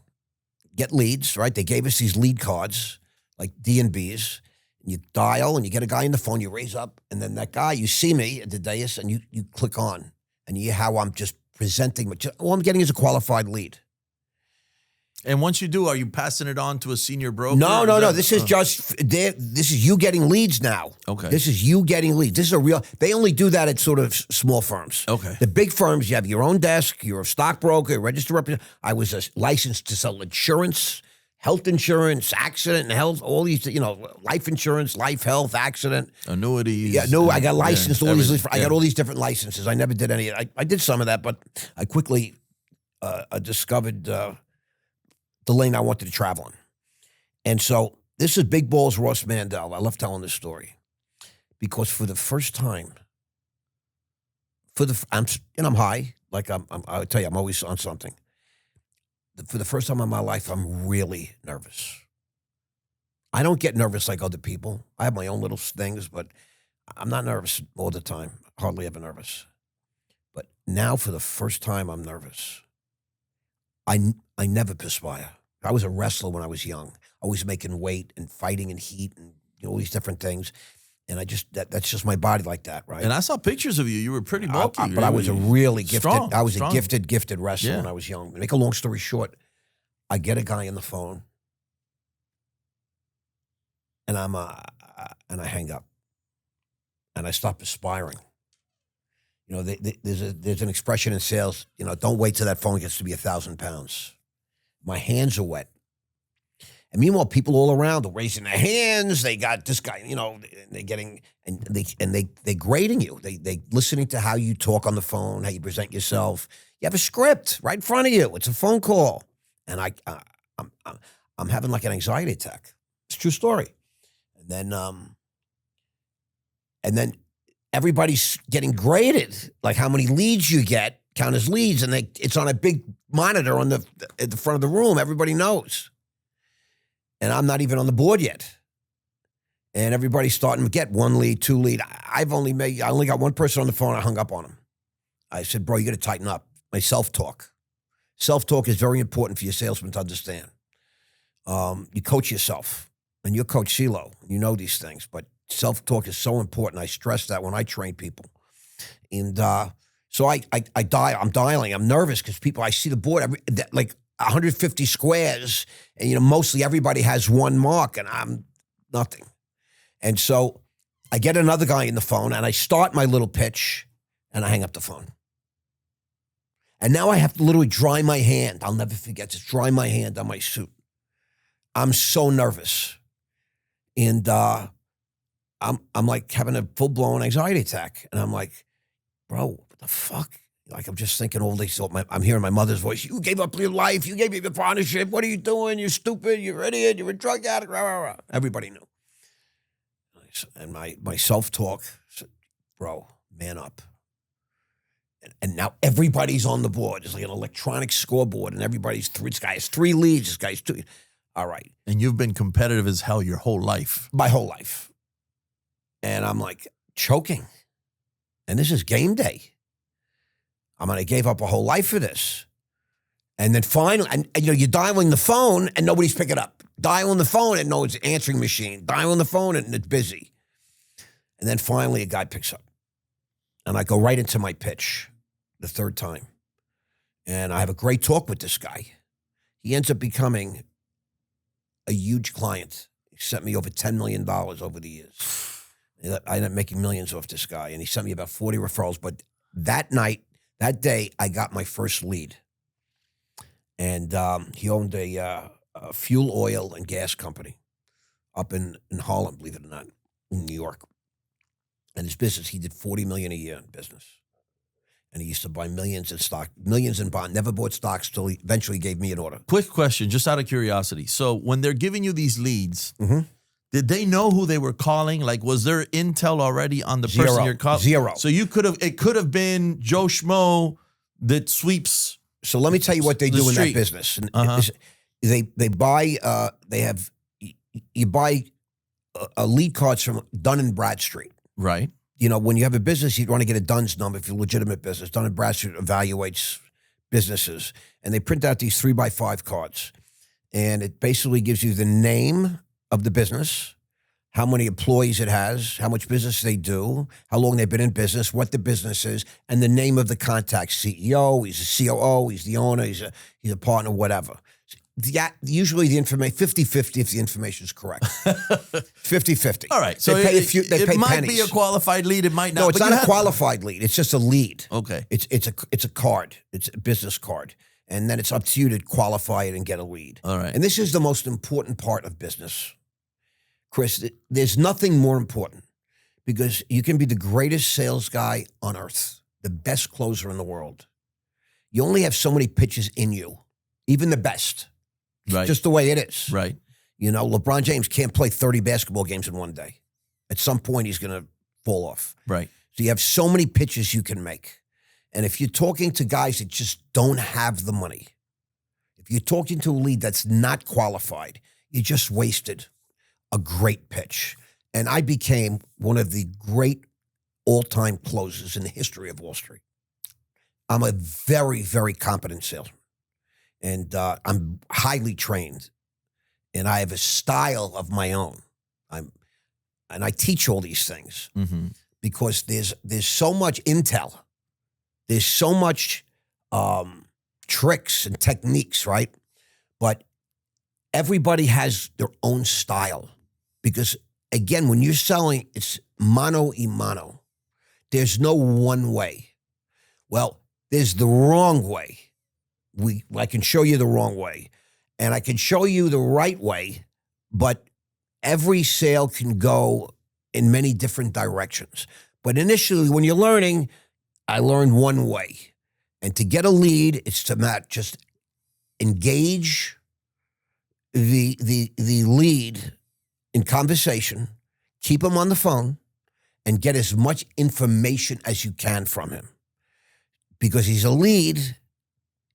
get leads, right? They gave us these lead cards like D&Bs. You dial and you get a guy on the phone, you raise up, and then that guy, you see me at the dais, and you click on, and you hear how I'm just presenting. All I'm getting is a qualified lead. And once you do, are you passing it on to a senior broker? No. This is this is you getting leads now. Okay. This is you getting leads. This is a real, they only do that at sort of small firms. Okay. The big firms, you have your own desk, you're a stockbroker, registered representative. I was licensed to sell insurance, health insurance, accident and health, all these, life insurance, life, health, accident. Annuities. Yeah, no, I got licensed. I got all these different licenses. I never did any. I did some of that, but I quickly discovered the lane I wanted to travel in. And so this is Big Balls Ross Mandell. I love telling this story because for the first time, I'm high. Like I would tell you, I'm always on something. For the first time in my life, I'm really nervous. I don't get nervous like other people. I have my own little things, but I'm not nervous all the time. Hardly ever nervous. But now for the first time, I'm nervous. I never perspire. I was a wrestler when I was young, always making weight and fighting in heat and all these different things. And that's just my body like that, right? And I saw pictures of you. You were pretty bulky. But I was a really gifted, strong, I was strong. a gifted wrestler when I was young. To make a long story short, I get a guy on the phone and and I hang up and I stop perspiring. There's an expression in sales, don't wait till that phone gets to be 1,000 pounds. My hands are wet. And meanwhile, people all around are raising their hands. They got this guy, they're getting, and they grading you. They listening to how you talk on the phone, how you present yourself. You have a script right in front of you. It's a phone call. And I'm having like an anxiety attack. It's a true story. And then everybody's getting graded, like how many leads you get, count as leads, and it's on a big monitor at the front of the room. Everybody knows. And I'm not even on the board yet. And everybody's starting to get 1 lead, 2 lead. I only got one person on the phone. I hung up on him. I said, bro, you got to tighten up. My self-talk. Self-talk is very important for your salesman to understand. You coach yourself. And you're Coach CeeLo. You know these things. But self-talk is so important. I stress that when I train people. And so I'm dialing. I'm nervous because I see the board, like 150 squares, and mostly everybody has one mark, and I'm nothing. And so I get another guy in the phone, and I start my little pitch, and I hang up the phone. And now I have to literally dry my hand. I'll never forget to dry my hand on my suit. I'm so nervous, and I'm like having a full-blown anxiety attack, and I'm like, bro, what the fuck? Like, I'm just thinking all these, I'm hearing my mother's voice. You gave up your life. You gave me the partnership. What are you doing? You're stupid. You're an idiot. You're a drug addict. Rah, rah, rah. Everybody knew. And my self-talk said, bro, man up. And now everybody's on the board. It's like an electronic scoreboard, and this guy has 3 leads. This guy's 2. All right. And you've been competitive as hell your whole life. My whole life. And I'm like choking. And this is game day. I gave up a whole life for this. And then finally, and you're dialing the phone and nobody's picking up. Dialing the phone and no, it's an answering machine. Dialing the phone and it's busy. And then finally a guy picks up. And I go right into my pitch the 3rd time. And I have a great talk with this guy. He ends up becoming a huge client. He sent me over $10 million over the years. I ended up making millions off this guy. And he sent me about 40 referrals. But that day, I got my first lead. And he owned a fuel oil and gas company up in Harlem, believe it or not, in New York. And his business, he did $40 million a year in business. And he used to buy millions in stock, millions in bond, never bought stocks till he eventually gave me an order. Quick question, just out of curiosity. So when they're giving you these leads, Mm-hmm. did they know who they were calling? Like, was there intel already on the person you're calling? Zero. So it could have been Joe Schmo that sweeps. So let me tell you what they the do in that street. business. And Uh-huh. they buy, you buy lead cards from Dun and Bradstreet. Right. You know, when you have a business, you'd want to get a Dunn's number if you're a legitimate business. Dun & Bradstreet evaluates businesses, and they print out these 3x5 cards. And it basically gives you the name of the business, how many employees it has, how much business they do, how long they've been in business, what the business is, and the name of the contact, CEO, he's a COO, he's the owner, he's a partner, whatever. Usually the information, 50-50 if the information is correct. 50-50. All right. So they pay it might pennies. be a qualified lead. It might not. No, it's but not a qualified lead. It's just a lead. Okay. It's a card. It's a business card. And then it's up to you to qualify it and get a lead. All right. And this is the most important part of business. Chris, there's nothing more important because you can be the greatest sales guy on earth, the best closer in the world. You only have so many pitches in you, even the best. Right. Just the way it is. Right. You know, LeBron James can't play 30 basketball games in one day. At some point, he's going to fall off. Right. So you have so many pitches you can make. And if you're talking to guys that just don't have the money, if you're talking to a lead that's not qualified, you just wasted a great pitch. And I became one of the great all-time closers in the history of Wall Street. I'm a very, very competent salesman. And I'm highly trained. And I have a style of my own. And I teach all these things because there's so much intel. There's so much tricks and techniques, right? But everybody has their own style. Because, again, when you're selling, it's mano y mano. There's no one way. Well, there's the wrong way. I can show you the wrong way. And I can show you the right way, but every sale can go in many different directions. But initially, when you're learning, I learned one way. And to get a lead, it's to just engage the lead in conversation, keep him on the phone, and get as much information as you can from him. Because he's a lead.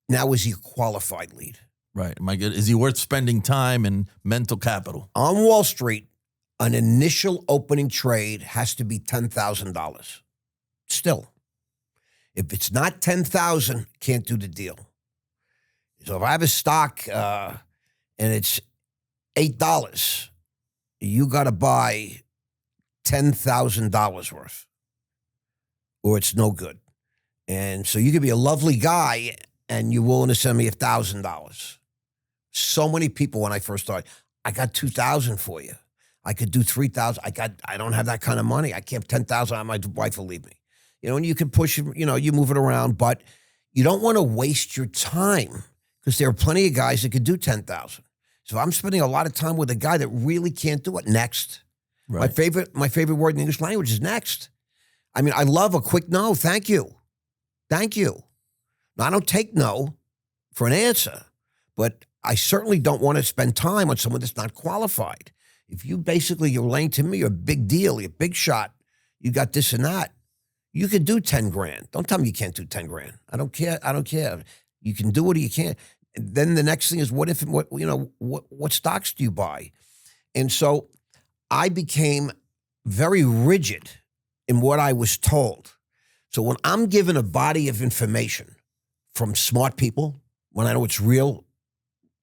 Now, is he a qualified lead? Right. Am I good? Is he worth spending time and mental capital? On Wall Street, an initial opening trade has to be $10,000. Still. If it's not $10,000, can't do the deal. So if I have a stock and it's $8, you got to buy $10,000 worth, or it's no good. And so you could be a lovely guy and you're willing to send me $1,000. So many people when I first started, I got $2,000 for you. I could do $3,000. I don't have that kind of money. I can't $10,000. My wife will leave me. You know, and you can push, you move it around, but you don't want to waste your time because there are plenty of guys that could do $10,000. So I'm spending a lot of time with a guy that really can't do it. Next. Right. My favorite word in the English language is next. I mean, I love a quick no. Thank you. Thank you. Now, I don't take no for an answer, but I certainly don't want to spend time on someone that's not qualified. If you're laying to me, you're a big deal, you're a big shot, you got this and that, you could do 10 grand. Don't tell me you can't do 10 grand. I don't care. You can do it or you can't. And then the next thing is, what stocks do you buy? And so I became very rigid in what I was told. So when I'm given a body of information from smart people, when I know it's real,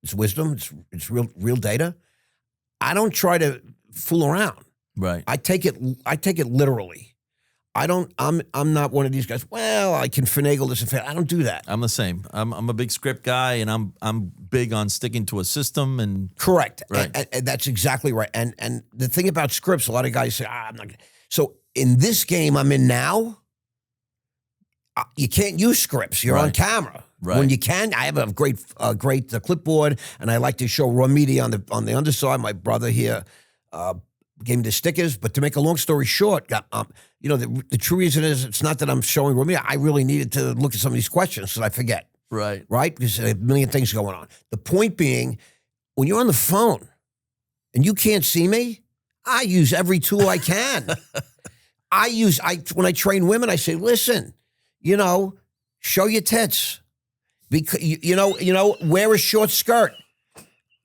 it's wisdom, it's real data, I don't try to fool around. Right. I take it literally. I'm not one of these guys, well, I can finagle this and I don't do that. I'm the same. I'm a big script guy and I'm big on sticking to a system and correct. Right. And that's exactly right. And the thing about scripts, a lot of guys say, I'm not gonna. So in this game I'm in now, you can't use scripts. You're on camera. Right. When you can, I have a great clipboard, and I like to show raw media on the underside. My brother here gave me the stickers. But to make a long story short, the true reason is it's not that I'm showing raw media. I really needed to look at some of these questions because I forget. Right. Right? Because there's a million things going on. The point being, when you're on the phone and you can't see me, I use every tool I can. When I train women, I say, listen, show your tits. Because wear a short skirt.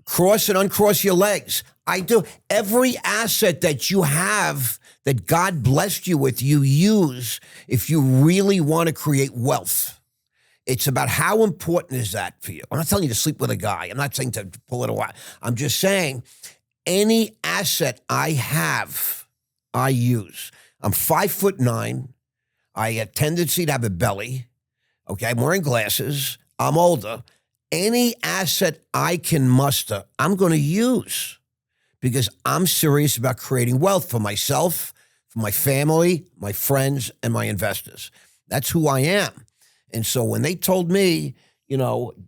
Cross and uncross your legs. I do. Every asset that you have that God blessed you with, you use if you really want to create wealth. It's about how important is that for you. I'm not telling you to sleep with a guy. I'm not saying to pull it away. I'm just saying any asset I have, I use. I'm 5'9". I have a tendency to have a belly. Okay, I'm wearing glasses. I'm older. Any asset I can muster, I'm going to use because I'm serious about creating wealth for myself, for my family, my friends, and my investors. That's who I am. And so when they told me,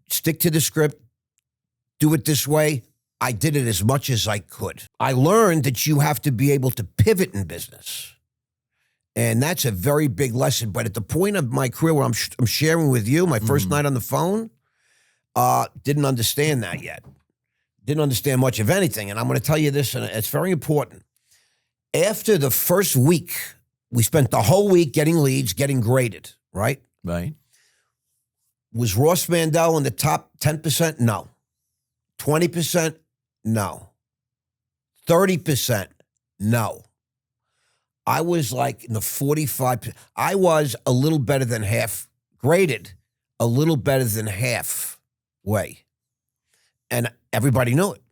stick to the script, do it this way, I did it as much as I could. I learned that you have to be able to pivot in business. And that's a very big lesson. But at the point of my career where I'm sharing with you, my first night on the phone, didn't understand that yet. Didn't understand much of anything. And I'm going to tell you this, and it's very important. After the first week, we spent the whole week getting leads, getting graded, right? Right. Was Ross Mandell in the top 10%? No. 20%? No. 30%? No. I was like in the 45%. I was a little better than half graded, a little better than halfway. And everybody knew it.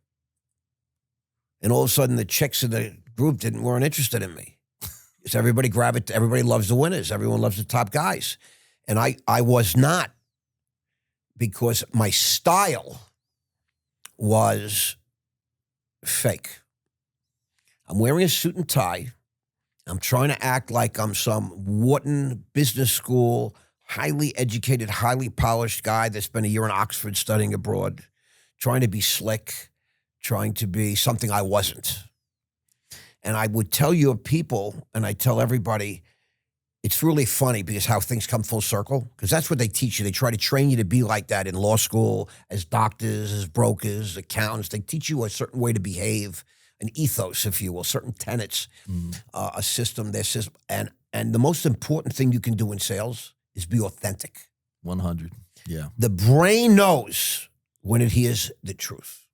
And all of a sudden, the chicks in the group weren't interested in me. Because everybody loves the winners. Everyone loves the top guys. And I was not, because my style was fake. I'm wearing a suit and tie. I'm trying to act like I'm some Wharton Business School, highly educated, highly polished guy that spent a year in Oxford studying abroad, trying to be slick, trying to be something I wasn't. And I would tell your people, and I tell everybody, it's really funny because how things come full circle, because that's what they teach you. They try to train you to be like that in law school, as doctors, as brokers, accountants. They teach you a certain way to behave, an ethos, if you will, certain tenets, a system, their system. And the most important thing you can do in sales is be authentic. 100, yeah. The brain knows when it hears the truth.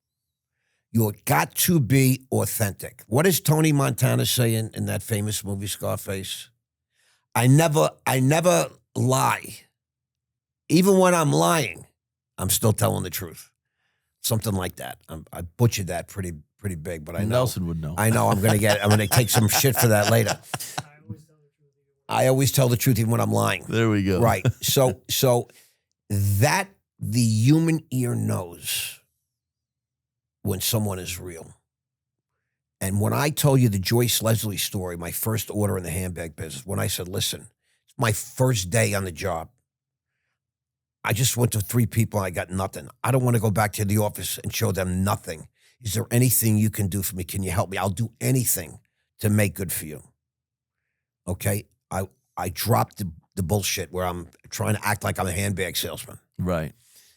You got to be authentic. What does Tony Montana say in that famous movie, Scarface? I never lie. Even when I'm lying, I'm still telling the truth. Something like that. I butchered that pretty big, but I know. Nelson would know. I know. I'm going to take some shit for that later. I always tell the truth even when I'm lying. There we go. Right. So that the human ear knows when someone is real. And when I told you the Joyce Leslie story, my first order in the handbag business, when I said, listen, it's my first day on the job. I just went to 3 people and I got nothing. I don't want to go back to the office and show them nothing. Is there anything you can do for me? Can you help me? I'll do anything to make good for you. Okay? I dropped the bullshit where I'm trying to act like I'm a handbag salesman. Right.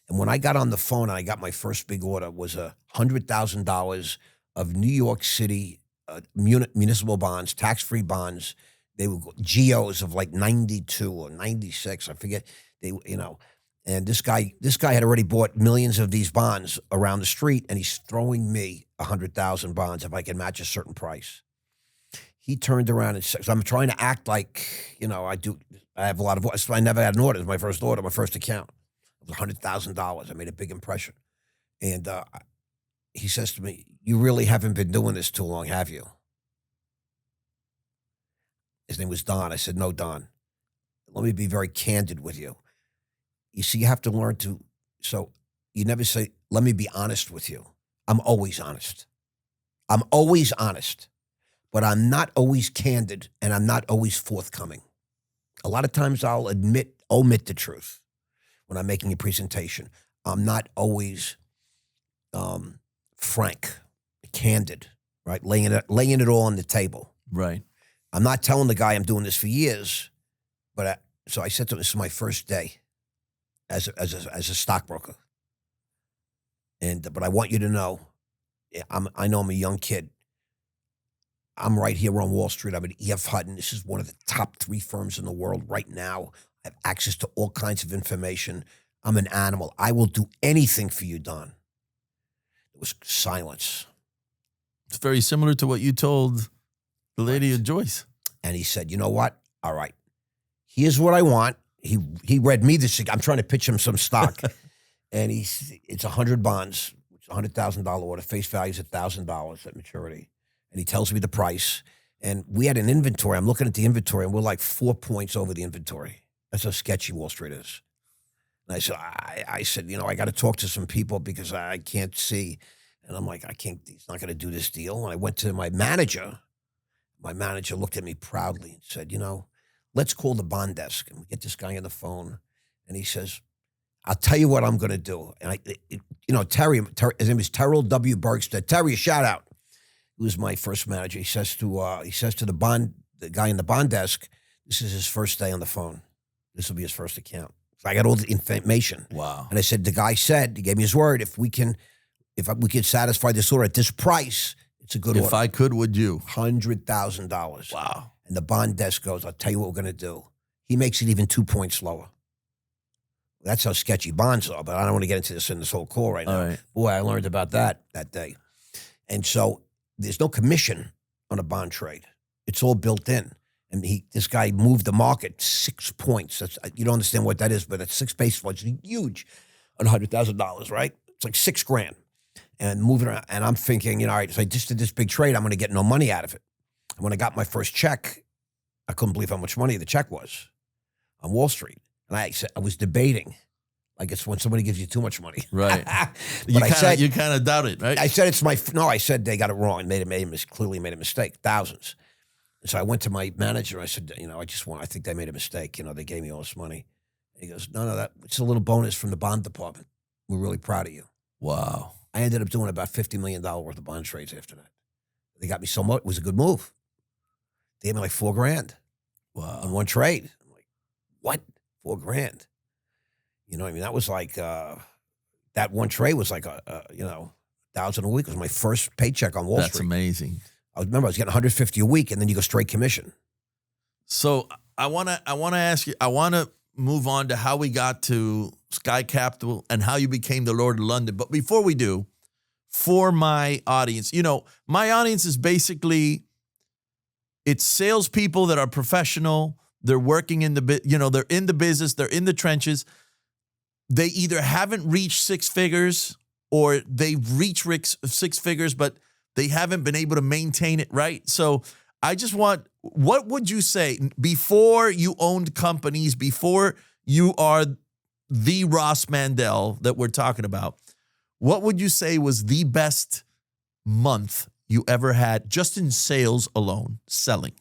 And when I got on the phone and I got my first big order, was $100,000 of New York City municipal bonds, tax-free bonds. They were GOs of like 92 or 96, I forget. And this guy had already bought millions of these bonds around the street, and he's throwing me 100,000 bonds if I can match a certain price. He turned around and said, so I'm trying to act like, I have a lot of, I never had an order. It was my first order, my first account. It was $100,000. I made a big impression. And he says to me, you really haven't been doing this too long, have you? His name was Don. I said, no, Don. Let me be very candid with you. You see, you have to learn to, so you never say, let me be honest with you. I'm always honest. I'm always honest. But I'm not always candid, and I'm not always forthcoming. A lot of times I'll omit the truth. when I'm making a presentation. I'm not always frank, candid, right? Laying it all on the table. Right. I'm not telling the guy I'm doing this for years, but so I said to him, this is my first day as a stockbroker. But I want you to know, I know I'm a young kid. I'm right here on Wall Street. I'm at E.F. Hutton. This is one of the top 3 firms in the world right now. I have access to all kinds of information. I'm an animal. I will do anything for you, Don. There was silence. It's very similar to what you told the lady at Joyce. And he said, you know what? All right. Here's what I want. He read me this. I'm trying to pitch him some stock. And it's 100 bonds, which is $100,000 order. Face value is $1,000 at maturity. And he tells me the price. And we had an inventory. I'm looking at the inventory, and we're like 4 points over the inventory. That's how sketchy Wall Street is. And I said, you know, I got to talk to some people because I can't see. And I'm like, he's not going to do this deal. And I went to my manager. My manager looked at me proudly and said, you know, let's call the bond desk. And we get this guy on the phone. And he says, I'll tell you what I'm going to do. And Terry, his name is Terrell W. Bergstead. Terry, a shout out. He was my first manager. He says to the guy in the bond desk, this is his first day on the phone. This will be his first account. So I got all the information. Wow. And I said, the guy said, he gave me his word, if we could satisfy this order at this price, it's a good order. If I could, would you? $100,000. Wow. And the bond desk goes, I'll tell you what we're going to do. He makes it even 2 points lower. That's how sketchy bonds are, but I don't want to get into this in this whole call right now. Right. Boy, I learned about that day. And so there's no commission on a bond trade. It's all built in. And this guy moved the market 6 points. You don't understand what that is, but that's 6 basis points. Huge on $100,000, right? It's like $6,000. And moving around. And I'm thinking, you know, all right, so I just did this big trade. I'm going to get no money out of it. And when I got my first check, I couldn't believe how much money the check was on Wall Street. And I was debating. Like it's when somebody gives you too much money. Right. But you kind of doubt it, right? I said I said they got it wrong and clearly made a mistake, thousands. And so I went to my manager. I said, you know, I think they made a mistake. You know, they gave me all this money. And he goes, no, it's a little bonus from the bond department. We're really proud of you. Wow. I ended up doing about $50 million worth of bond trades after that. They got me so much. It was a good move. They gave me like $4,000. Wow. On one trade. I'm like, what? $4,000. You know what I mean? That was like, that one trade was like, $1,000 a week. It was my first paycheck on Wall Street. That's amazing. I was getting $150 a week, and then you go straight commission. So I want to ask you, I want to move on to how we got to Sky Capital and how you became the Lord of London. But before we do, for my audience, you know, my audience is basically, it's salespeople that are professional. They're working in they're in the business. They're in the trenches. They either haven't reached 6 figures or they've reached 6 figures, but they haven't been able to maintain it, right? So I just what would you say before you owned companies, before you are the Ross Mandell that we're talking about, what would you say was the best month you ever had just in sales alone, selling?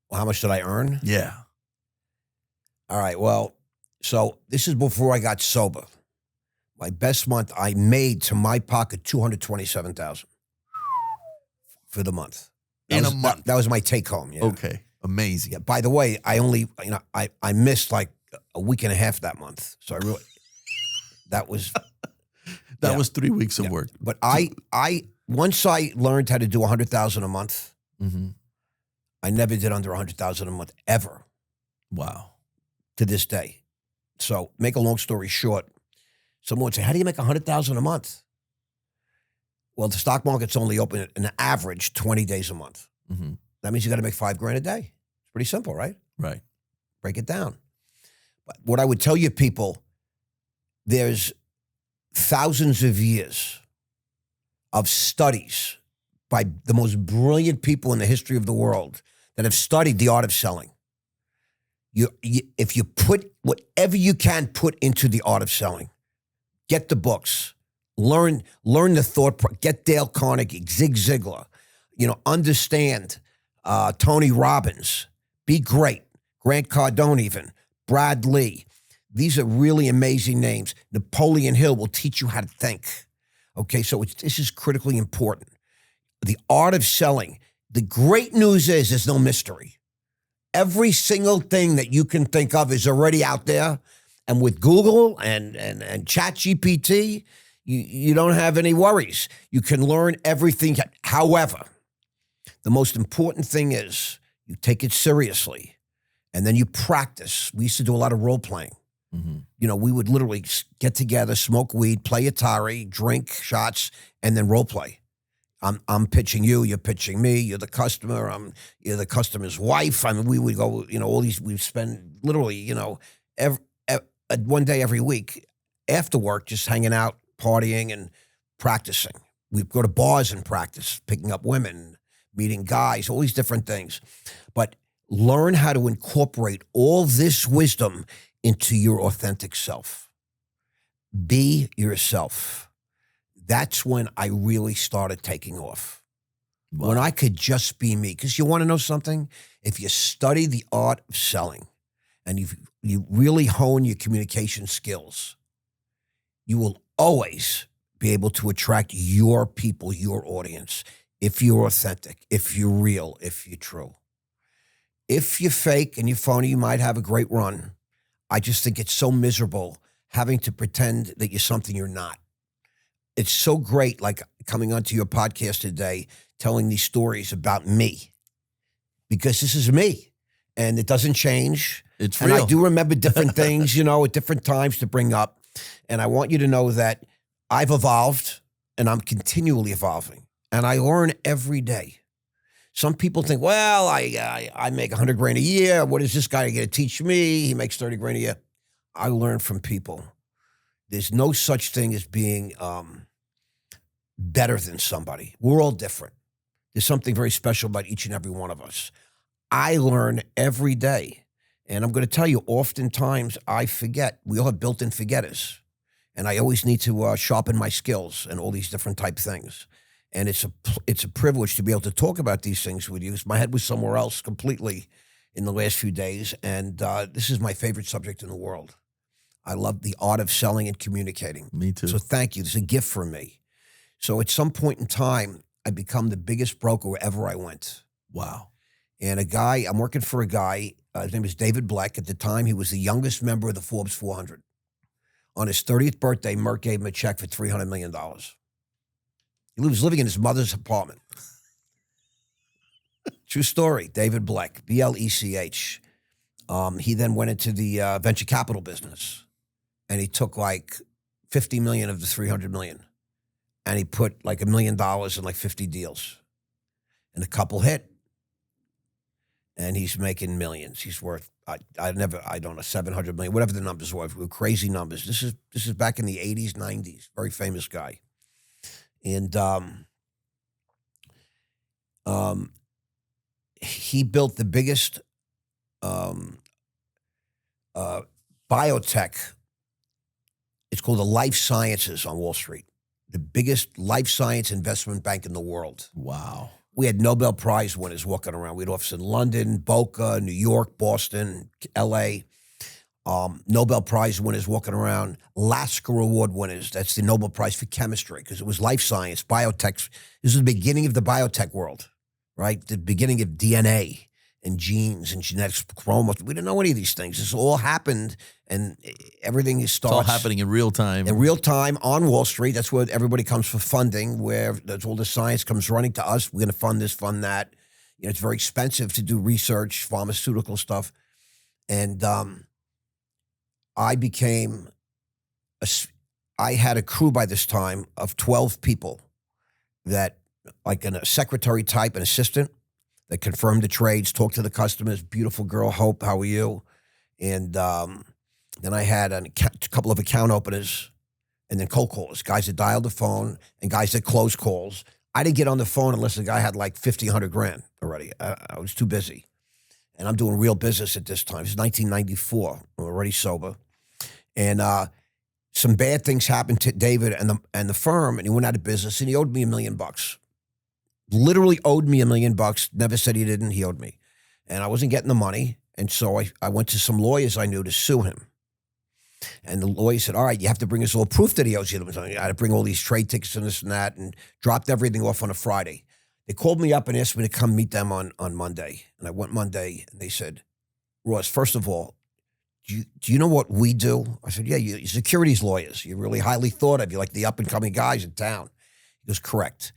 Well, how much did I earn? Yeah. All right, well, so this is before I got sober. My best month, I made to my pocket $227,000 for the month. In a month. That was my take home. Yeah. Okay. Amazing. Yeah. By the way, I missed like a week and a half that month. So that was that was 3 weeks of work. But once I learned how to do $100,000 a month, mm-hmm. I never did under $100,000 a month ever. Wow. To this day. So make a long story short, someone would say, how do you make $100,000 a month? Well, the stock market's only open an average 20 days a month. Mm-hmm. That means you got to make $5,000 a day. It's pretty simple, right? Right. Break it down. But what I would tell you people, there's thousands of years of studies by the most brilliant people in the history of the world that have studied the art of selling. If you put whatever you can put into the art of selling, get the books, learn the thought, get Dale Carnegie, Zig Ziglar, understand Tony Robbins, be great, Grant Cardone even, Brad Lee. These are really amazing names. Napoleon Hill will teach you how to think. Okay, so this is critically important. The art of selling. The great news is there's no mystery. Every single thing that you can think of is already out there. And with Google and ChatGPT, you don't have any worries. You can learn everything. However, the most important thing is you take it seriously and then you practice. We used to do a lot of role playing. Mm-hmm. You know, we would literally get together, smoke weed, play Atari, drink shots, and then role play. I'm pitching you, you're pitching me, you're the customer, you're the customer's wife. I mean, we would go, all these, we'd spend literally, one day every week after work, just hanging out, partying and practicing. We'd go to bars and practice, picking up women, meeting guys, all these different things. But learn how to incorporate all this wisdom into your authentic self. Be yourself. That's when I really started taking off. Wow. When I could just be me. Because you want to know something? If you study the art of selling and you really hone your communication skills, you will always be able to attract your people, your audience, if you're authentic, if you're real, if you're true. If you're fake and you're phony, you might have a great run. I just think it's so miserable having to pretend that you're something you're not. It's so great, like coming onto your podcast today, telling these stories about me, because this is me and it doesn't change. It's real. And I do remember different things, at different times to bring up. And I want you to know that I've evolved and I'm continually evolving and I learn every day. Some people think, well, I make $100,000 a year. What is this guy going to teach me? He makes $30,000 a year. I learn from people. There's no such thing as being better than somebody. We're all different. There's something very special about each and every one of us. I learn every day. And I'm going to tell you, oftentimes I forget. We all have built-in forgetters. And I always need to sharpen my skills and all these different type things. And it's a privilege to be able to talk about these things with you. My head was somewhere else completely in the last few days. And this is my favorite subject in the world. I love the art of selling and communicating. Me too. So thank you. It's a gift for me. So at some point in time, I become the biggest broker wherever I went. Wow. And I'm working for a guy, his name is David Black. At the time, he was the youngest member of the Forbes 400. On his 30th birthday, Merck gave him a check for $300 million. He was living in his mother's apartment. True story, David Black, B-L-E-C-H. He then went into the venture capital business. And he took like $50 million of the $300 million. And he put like $1 million in like 50 deals. And a couple hit. And he's making millions. He's worth, I don't know, 700 million, whatever the numbers were crazy numbers. This is back in the 80s, 90s. Very famous guy. And he built the biggest biotech. It's called the Life Sciences on Wall Street. The biggest life science investment bank in the world. Wow. We had Nobel Prize winners walking around. We had offices in London, Boca, New York, Boston, L.A. Nobel Prize winners walking around. Lasker Award winners. That's the Nobel Prize for chemistry because it was life science, biotech. This was the beginning of the biotech world, right? The beginning of DNA and genes and genetics, chromosomes. We didn't know any of these things. This all happened, and everything starts. It's all happening in real time. In real time on Wall Street. That's where everybody comes for funding, where that's all the science comes running to us. We're going to fund this, fund that. It's very expensive to do research, pharmaceutical stuff. And I had a crew by this time of 12 people that, like a secretary type, an assistant, that confirmed the trades, talked to the customers. Beautiful girl, Hope, how are you? And then I had a couple of account openers and then cold callers, guys that dialed the phone and guys that closed calls. I didn't get on the phone unless the guy had like 50, 100 grand already. I was too busy. And I'm doing real business at this time. It's 1994. I'm already sober. And some bad things happened to David and the firm, and he went out of business, and he owed me $1 million. Literally owed me $1 million. Never said he didn't. He owed me. And I wasn't getting the money. And so I went to some lawyers I knew to sue him. And the lawyer said, all right, you have to bring us all proof that he owes you. I had to bring all these trade tickets and this and that, and dropped everything off on a Friday. They called me up and asked me to come meet them on Monday. And I went Monday, and they said, Ross, first of all, do you know what we do? I said, yeah, you're securities lawyers. You're really highly thought of. You're like the up-and-coming guys in town. He goes, correct.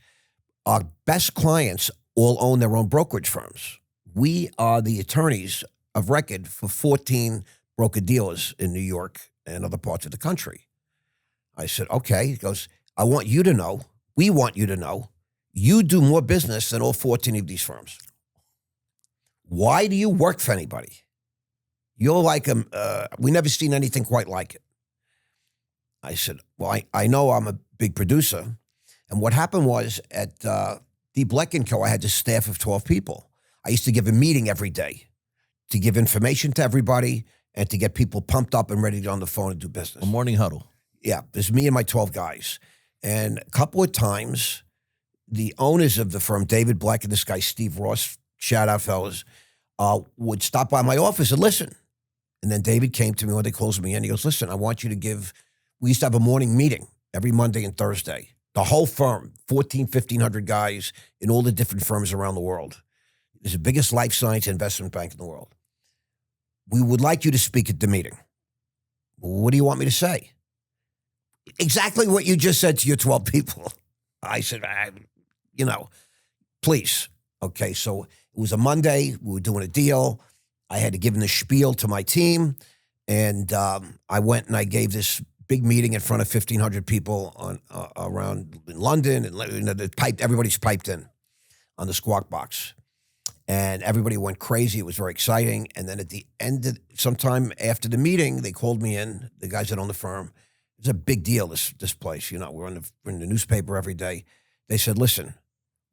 Our best clients all own their own brokerage firms. We are the attorneys of record for 14 broker-dealers in New York and other parts of the country. I said, okay. He goes, I want you to know, we want you to know, you do more business than all 14 of these firms. Why do you work for anybody? You're like we never seen anything quite like it. I said, well, I know I'm a big producer. And what happened was at D. Bleck & Co., I had this staff of 12 people. I used to give a meeting every day to give information to everybody and to get people pumped up and ready to get on the phone and do business. A morning huddle. Yeah, there's me and my 12 guys. And a couple of times, the owners of the firm, David Bleck and this guy, Steve Ross, shout out, fellas, would stop by my office and listen. And then David came to me when they closed me in. He goes, listen, I want you to give, we used to have a morning meeting every Monday and Thursday. The whole firm, 1,500 guys in all the different firms around the world. It's the biggest life science investment bank in the world. We would like you to speak at the meeting. What do you want me to say? Exactly what you just said to your 12 people. I said, please. Okay, so it was a Monday. We were doing a deal. I had to give the spiel to my team. And I went and I gave this big meeting in front of 1,500 people around in London. And everybody's piped in on the Squawk Box. And everybody went crazy. It was very exciting. And then at the end, sometime after the meeting, they called me in, the guys that own the firm. It's a big deal, this place. We're in the newspaper every day. They said, listen,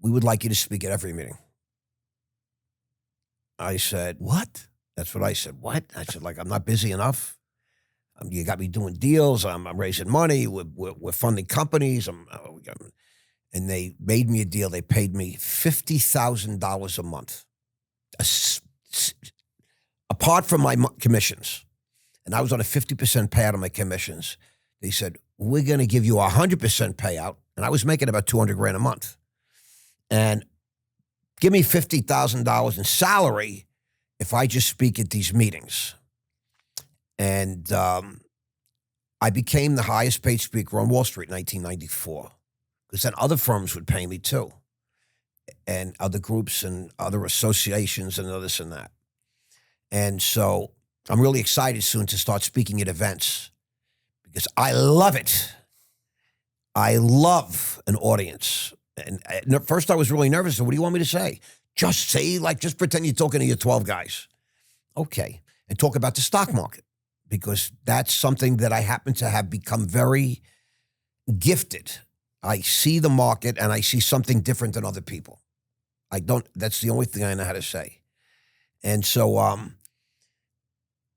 we would like you to speak at every meeting. I said, what? That's what I said. What? I said, I'm not busy enough. You got me doing deals. I'm raising money. We're funding companies. And they made me a deal. They paid me $50,000 a month, apart from my commissions. And I was on a 50% payout on my commissions. They said, we're going to give you a 100% payout. And I was making about $200,000 a month. And give me $50,000 in salary if I just speak at these meetings. And I became the highest paid speaker on Wall Street in 1994. Because then other firms would pay me too. And other groups and other associations and this and that. And so I'm really excited soon to start speaking at events because I love it. I love an audience. And at first I was really nervous. So what do you want me to say? Just say, just pretend you're talking to your 12 guys. Okay. And talk about the stock market because that's something that I happen to have become very gifted. I see the market and I see something different than other people. That's the only thing I know how to say. And so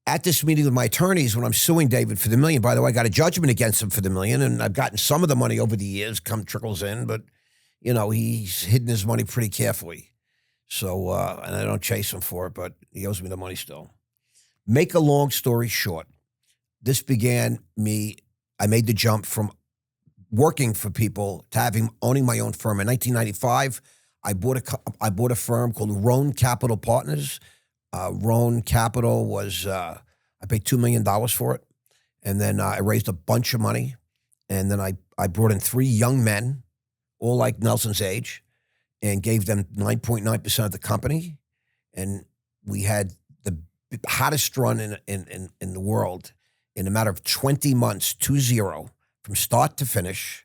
at this meeting with my attorneys, when I'm suing David for the $1 million, by the way, I got a judgment against him for the $1 million, and I've gotten some of the money over the years, trickles in, but, he's hidden his money pretty carefully. So, and I don't chase him for it, but he owes me the money still. Make a long story short, this began I made the jump from working for people to owning my own firm. In 1995, I bought a firm called Roan Capital Partners. Roan Capital was, I paid $2 million for it. And then I raised a bunch of money. And then I brought in 3 young men, all like Nelson's age, and gave them 9.9% of the company. And we had the hottest run in the world in a matter of 20 months, 2-0, from start to finish.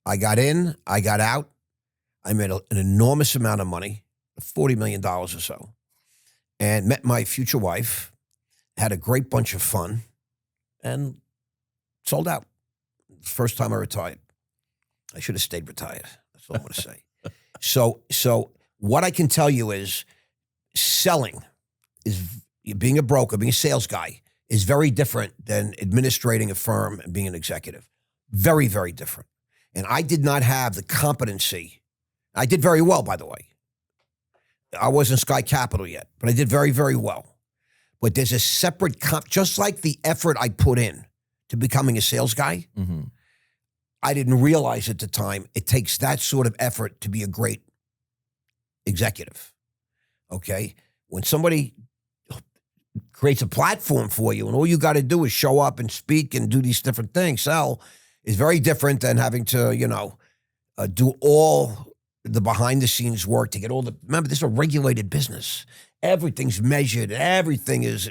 I got in, I got out. I made an enormous amount of money, $40 million or so, and met my future wife, had a great bunch of fun, and sold out. First time I retired. I should have stayed retired. That's all I'm going to say. So what I can tell you is selling is being a broker, being a sales guy is very different than administrating a firm and being an executive. Very, very different. And I did not have the competency. I did very well, by the way. I wasn't Sky Capital yet, but I did very, very well. But there's a separate just like the effort I put in to becoming a sales guy. Mm-hmm. I didn't realize at the time it takes that sort of effort to be a great executive. Okay? When somebody creates a platform for you and all you got to do is show up and speak and do these different things, sell, is very different than having to, do all the behind the scenes work to get all the, remember, this is a regulated business. Everything's measured. Everything is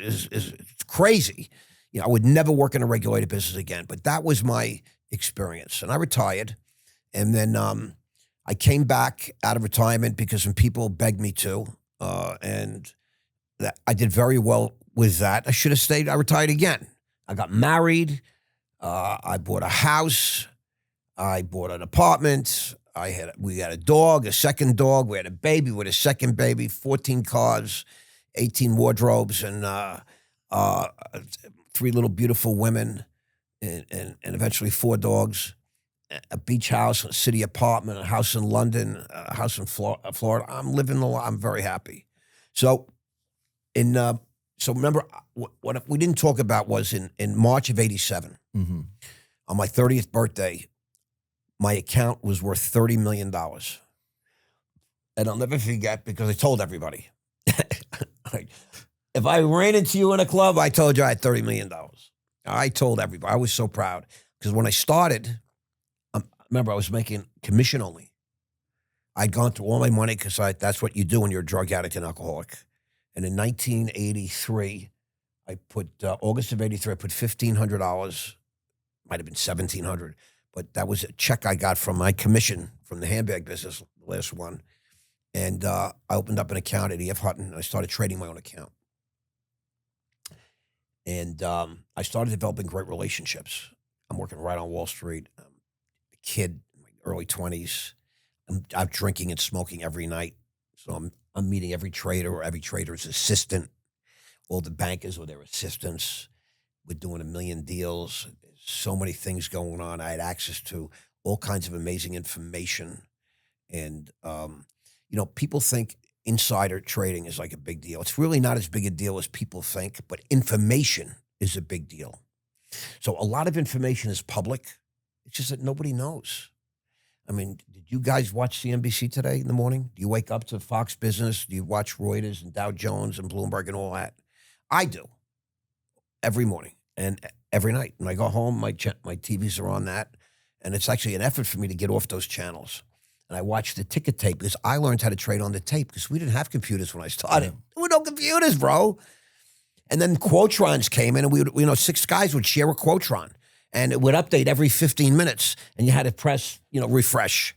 crazy. I would never work in a regulated business again, but that was my experience. And I retired. And then I came back out of retirement because some people begged me to. And I did very well with that. I should have stayed. I retired again. I got married. I bought a house. I bought an apartment. We had a dog, a second dog. We had a baby with a second baby, 14 cars, 18 wardrobes, and 3 little beautiful women, and eventually 4 dogs, a beach house, a city apartment, a house in London, a house in Florida. I'm living the life. I'm very happy. So remember, what we didn't talk about was in March of '87, Mm-hmm. on my 30th birthday, my account was worth $30 million. And I'll never forget because I told everybody. If I ran into you in a club, I told you I had $30 million. I told everybody. I was so proud because when I started, remember, I was making commission only. I'd gone through all my money because that's what you do when you're a drug addict and alcoholic. And in 1983, August of '83, I put $1,500, might have been $1,700, but that was a check I got from my commission from the handbag business, the last one. And I opened up an account at E.F. Hutton, and I started trading my own account. And I started developing great relationships. I'm working right on Wall Street. I'm a kid, in my early 20s. I'm out drinking and smoking every night. So I'm meeting every trader or every trader's assistant, all the bankers or their assistants. We're doing 1 million deals. There's so many things going on. I had access to all kinds of amazing information. And, people think insider trading is like a big deal. It's really not as big a deal as people think, but information is a big deal. So a lot of information is public. It's just that nobody knows. I mean, did you guys watch CNBC today in the morning? Do you wake up to Fox Business? Do you watch Reuters and Dow Jones and Bloomberg and all that? I do. Every morning and every night. When I go home, my TVs are on that. And it's actually an effort for me to get off those channels. And I watch the ticker tape because I learned how to trade on the tape because we didn't have computers when I started. There were no computers, bro. And then Quotrons came in and we 6 guys would share a Quotron. And it would update every 15 minutes. And you had to press, refresh.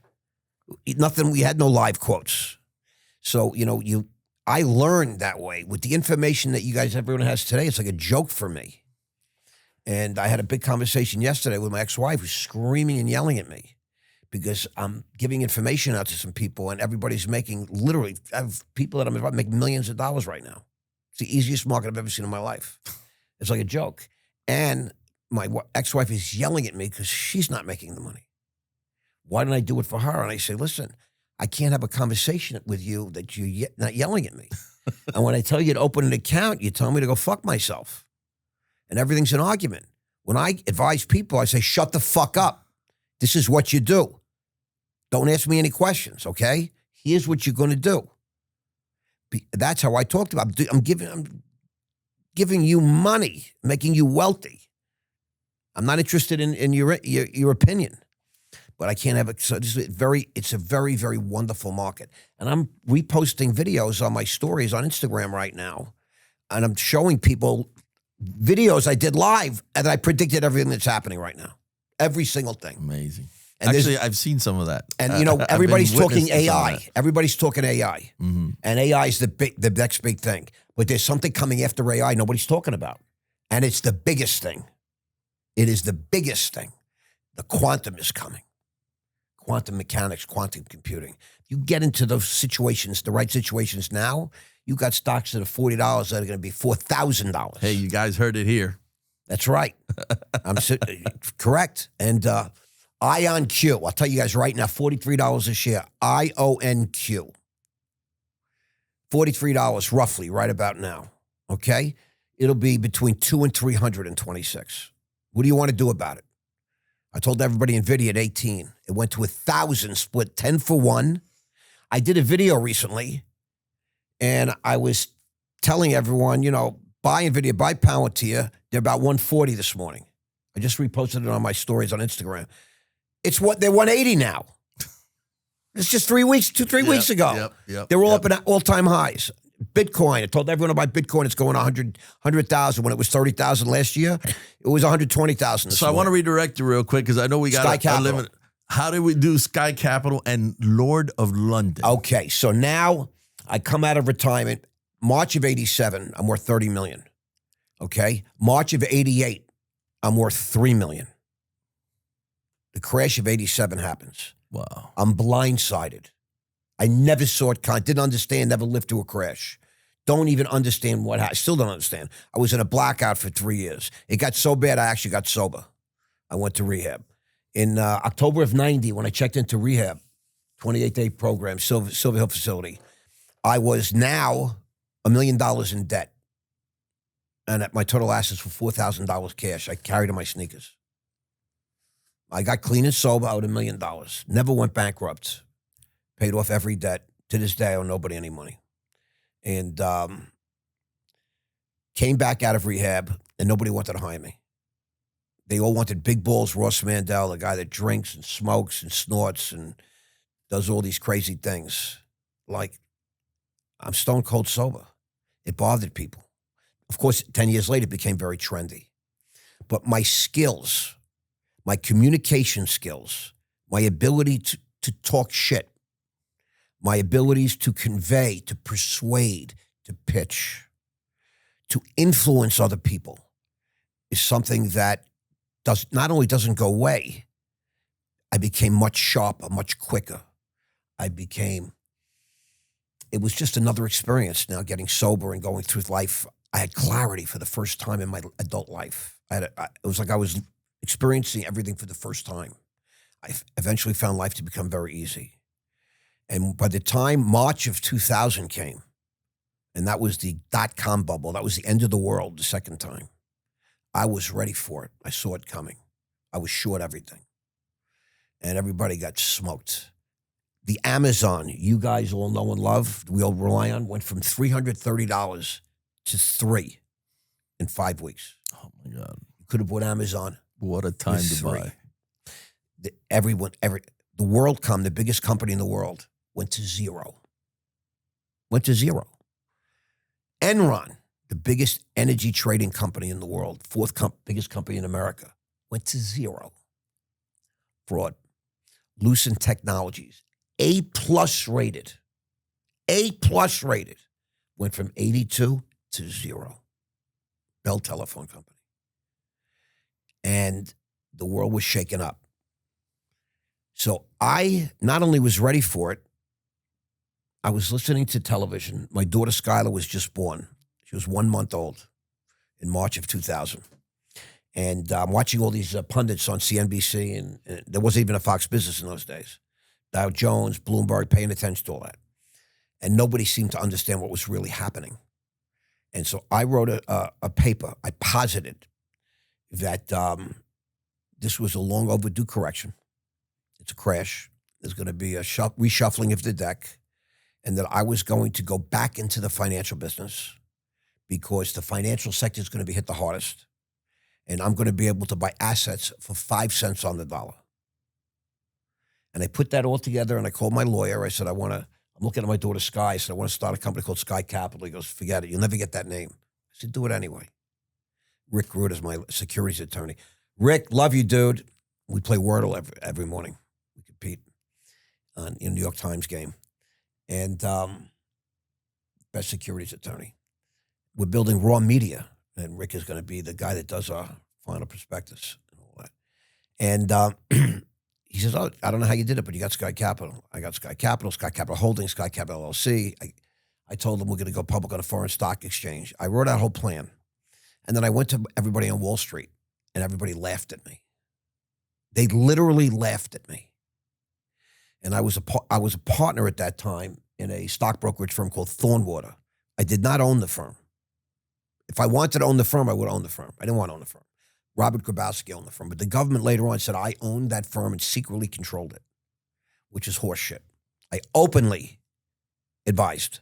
Nothing, we had no live quotes. So, I learned that way. With the information that everyone has today, it's like a joke for me. And I had a big conversation yesterday with my ex-wife who's screaming and yelling at me because I'm giving information out to some people and everybody's making, literally, I have people that I'm about to make millions of dollars right now. It's the easiest market I've ever seen in my life. It's like a joke. And my ex-wife is yelling at me because she's not making the money. Why didn't I do it for her? And I say, listen, I can't have a conversation with you that you're not yelling at me. And when I tell you to open an account, you tell me to go fuck myself. And everything's an argument. When I advise people, I say, shut the fuck up. This is what you do. Don't ask me any questions, okay? Here's what you're going to do. That's how I talked about it. I'm giving you money, making you wealthy. I'm not interested in your opinion. But I can't have it. So it's a very, very wonderful market. And I'm reposting videos on my stories on Instagram right now. And I'm showing people videos I did live and I predicted everything that's happening right now. Every single thing. Amazing. And actually, I've seen some of that. And, everybody's talking AI. Everybody's talking AI. Mm-hmm. And AI is the next big thing. But there's something coming after AI nobody's talking about. And it's the biggest thing. It is the biggest thing. The quantum is coming. Quantum mechanics, quantum computing. You get into those situations, the right situations now, you got stocks that are $40 that are going to be $4,000. Hey, you guys heard it here. That's right. I'm correct. And IonQ, I'll tell you guys right now, $43 a share. IONQ. $43 roughly right about now. Okay? it'll be between 2 and 326. What do you want to do about it? I told everybody NVIDIA at 18. It went to 1,000, split 10 for 1. I did a video recently, and I was telling everyone, buy NVIDIA, buy Palantir. They're about 140 this morning. I just reposted it on my stories on Instagram. They're 180 now. It's just 3 weeks, 3 weeks ago. They're all up at all-time highs. Bitcoin, I told everyone about Bitcoin. It's going 100,000 when it was 30,000 last year. It was 120,000. So I want to redirect you real quick because I know we got Sky a limit. How did we do Sky Capital and Lord of London? Okay, so now I come out of retirement. March of 87, I'm worth 30 million. Okay, March of 88, I'm worth 3 million. The crash of 87 happens. Wow. I'm blindsided. I never saw it coming. Didn't understand, never lived through a crash. Don't even understand what happened. Still don't understand. I was in a blackout for 3 years. It got so bad, I actually got sober. I went to rehab. In October of 90, when I checked into rehab, 28-day program, Silver Hill facility, I was now $1 million in debt. And my total assets were $4,000 cash. I carried in my sneakers. I got clean and sober, I owed $1 million. Never went bankrupt. Paid off every debt. To this day, I owe nobody any money. And came back out of rehab, and nobody wanted to hire me. They all wanted big balls, Ross Mandell, the guy that drinks and smokes and snorts and does all these crazy things. Like, I'm stone cold sober. It bothered people. Of course, 10 years later, it became very trendy. But my skills, my communication skills, my ability to talk shit, my abilities to convey, to persuade, to pitch, to influence other people is something that not only doesn't go away, I became much sharper, much quicker. It was just another experience now getting sober and going through life. I had clarity for the first time in my adult life. It was like I was experiencing everything for the first time. I eventually found life to become very easy. And by the time March of 2000 came, and that was the dot-com bubble, that was the end of the world the second time, I was ready for it. I saw it coming. I was short everything. And everybody got smoked. The Amazon, you guys all know and love, we all rely on, went from $330 to $3 in 5 weeks. Oh, my God. You could have bought Amazon. What a time to buy. The WorldCom, the biggest company in the world, went to zero. Enron, the biggest energy trading company in the world, biggest company in America, went to zero. Fraud. Lucent Technologies, A+ rated, went from 82 to 0. Bell Telephone Company. And the world was shaken up. So I not only was ready for it, I was listening to television. My daughter Skylar was just born. She was 1 month old in March of 2000. And I'm watching all these pundits on CNBC, and there wasn't even a Fox Business in those days. Dow Jones, Bloomberg, paying attention to all that. And nobody seemed to understand what was really happening. And so I wrote a paper. I posited that this was a long overdue correction. It's a crash. There's going to be a reshuffling of the deck, and that I was going to go back into the financial business because the financial sector is going to be hit the hardest, and I'm going to be able to buy assets for 5 cents on the dollar. And I put that all together, and I called my lawyer. I said, I'm looking at my daughter Sky. I said, I want to start a company called Sky Capital. He goes, forget it. You'll never get that name. I said, do it anyway. Rick Root is my securities attorney. Rick, love you, dude. We play Wordle every morning. We compete in the New York Times game. And best securities attorney. We're building Raw Media, and Rick is going to be the guy that does our final prospectus and all that. And he says, oh, I don't know how you did it, but you got Sky Capital. I got Sky Capital Holdings, Sky Capital LLC. I told them we're going to go public on a foreign stock exchange. I wrote out a whole plan. And then I went to everybody on Wall Street, and everybody laughed at me. They literally laughed at me. And I was a partner at that time in a stock brokerage firm called Thornwater. I did not own the firm. If I wanted to own the firm, I would own the firm. I didn't want to own the firm. Robert Grabowski owned the firm. But the government later on said I owned that firm and secretly controlled it, which is horseshit. I openly advised,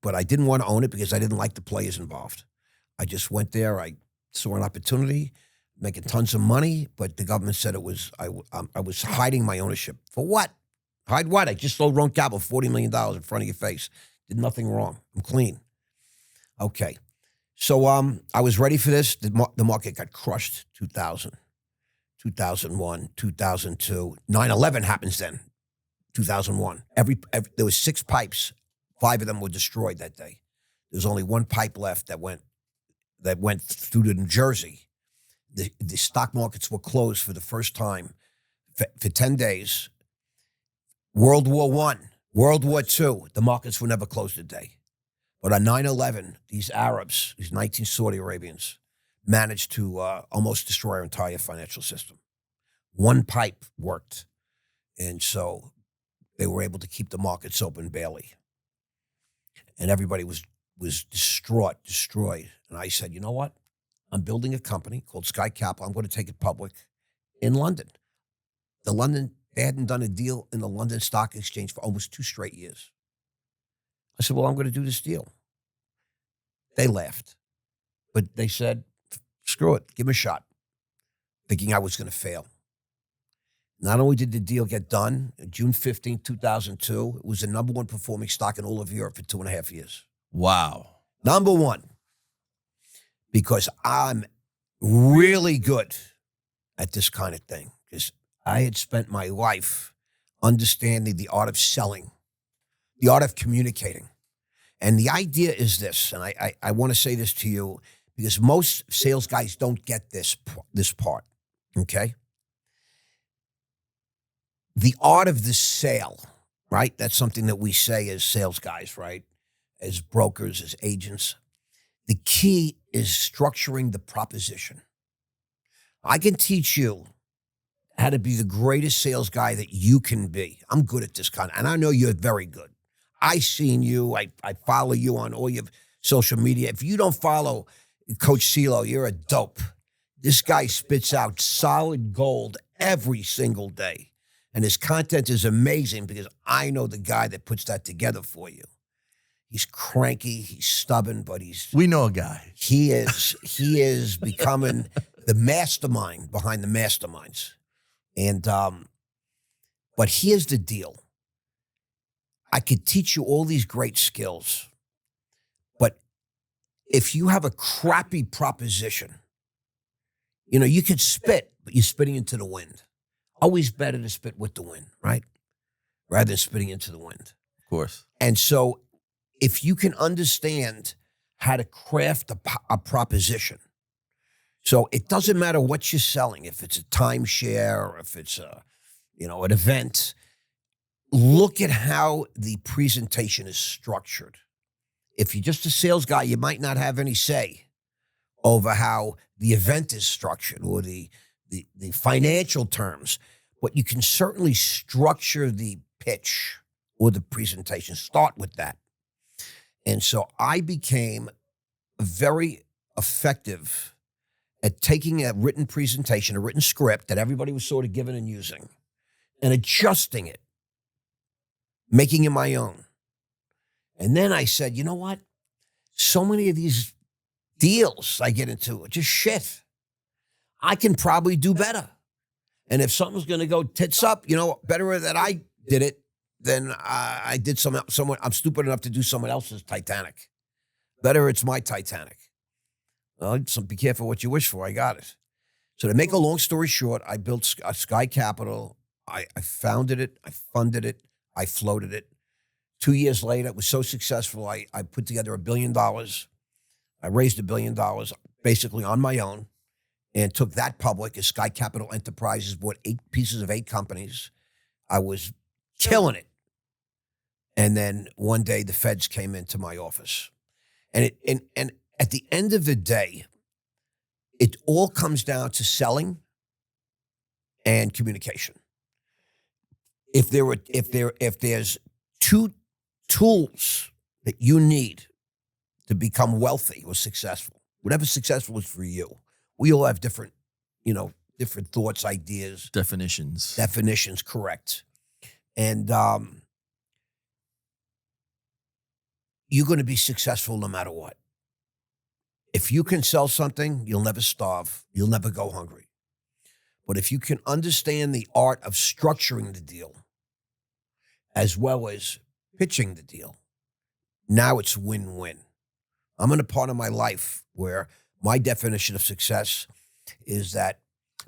but I didn't want to own it because I didn't like the players involved. I just went there. I saw an opportunity, making tons of money, but the government said it was I was hiding my ownership. For what? Hide what? I just sold Ron Capital $40 million in front of your face. Did nothing wrong. I'm clean. Okay. So I was ready for this. The market got crushed 2000, 2001, 2002. 9/11 happens then, 2001. There was 6 pipes. 5 of them were destroyed that day. There's only 1 pipe left that went through to New Jersey. The stock markets were closed for the first time for 10 days. World War I, World War II, the markets were never closed a day. But on 9/11, these Arabs, these 19 Saudi Arabians, managed to almost destroy our entire financial system. 1 pipe worked. And so they were able to keep the markets open barely. And everybody was distraught, destroyed. And I said, you know what? I'm building a company called Sky Capital. I'm going to take it public in London. They hadn't done a deal in the London Stock Exchange for almost 2 straight years. I said, well, I'm going to do this deal. They laughed. But they said, screw it, give him a shot, thinking I was going to fail. Not only did the deal get done, June 15, 2002, it was the number 1 performing stock in all of Europe for 2.5 years. Wow. Number 1. Because I'm really good at this kind of thing. Because I had spent my life understanding the art of selling, the art of communicating. And the idea is this, and I want to say this to you, because most sales guys don't get this part, okay? The art of the sale, right? That's something that we say as sales guys, right? As brokers, as agents. The key is structuring the proposition. I can teach you how to be the greatest sales guy that you can be. I'm good at this kind of, and I know you're very good. I seen you. I follow you on all your social media. If you don't follow Coach CeeLo, you're a dope. This guy spits out solid gold every single day. And his content is amazing because I know the guy that puts that together for you. He's cranky, he's stubborn, but we know a guy. He is becoming the mastermind behind the masterminds. And but here's the deal. I could teach you all these great skills, but if you have a crappy proposition, you could spit, but you're spitting into the wind. Always better to spit with the wind, right? Rather than spitting into the wind. Of course. And so if you can understand how to craft a proposition, so it doesn't matter what you're selling, if it's a timeshare or if it's an event, look at how the presentation is structured. If you're just a sales guy, you might not have any say over how the event is structured or the financial terms, but you can certainly structure the pitch or the presentation. Start with that. And so I became very effective at taking a written presentation, a written script that everybody was sort of given and using, and adjusting it, making it my own. And then I said, you know what? So many of these deals I get into are just shit. I can probably do better. And if something's going to go tits up, better that I did it than I did someone. I'm stupid enough to do someone else's Titanic. Better it's my Titanic. Well, be careful what you wish for. I got it. So to make a long story short, I built Sky Capital. I founded it. I funded it. I floated it. 2 years later, it was so successful, I put together $1 billion. I raised $1 billion basically on my own and took that public as Sky Capital Enterprises, bought 8 pieces of 8 companies. I was killing it. And then one day the feds came into my office. And at the end of the day, it all comes down to selling and communication. If there's 2 tools that you need to become wealthy or successful. Whatever successful is for you. We all have different, different thoughts, ideas. Definitions, correct. And you're going to be successful no matter what. If you can sell something, you'll never starve. You'll never go hungry. But if you can understand the art of structuring the deal as well as pitching the deal, now it's win-win. I'm in a part of my life where my definition of success is that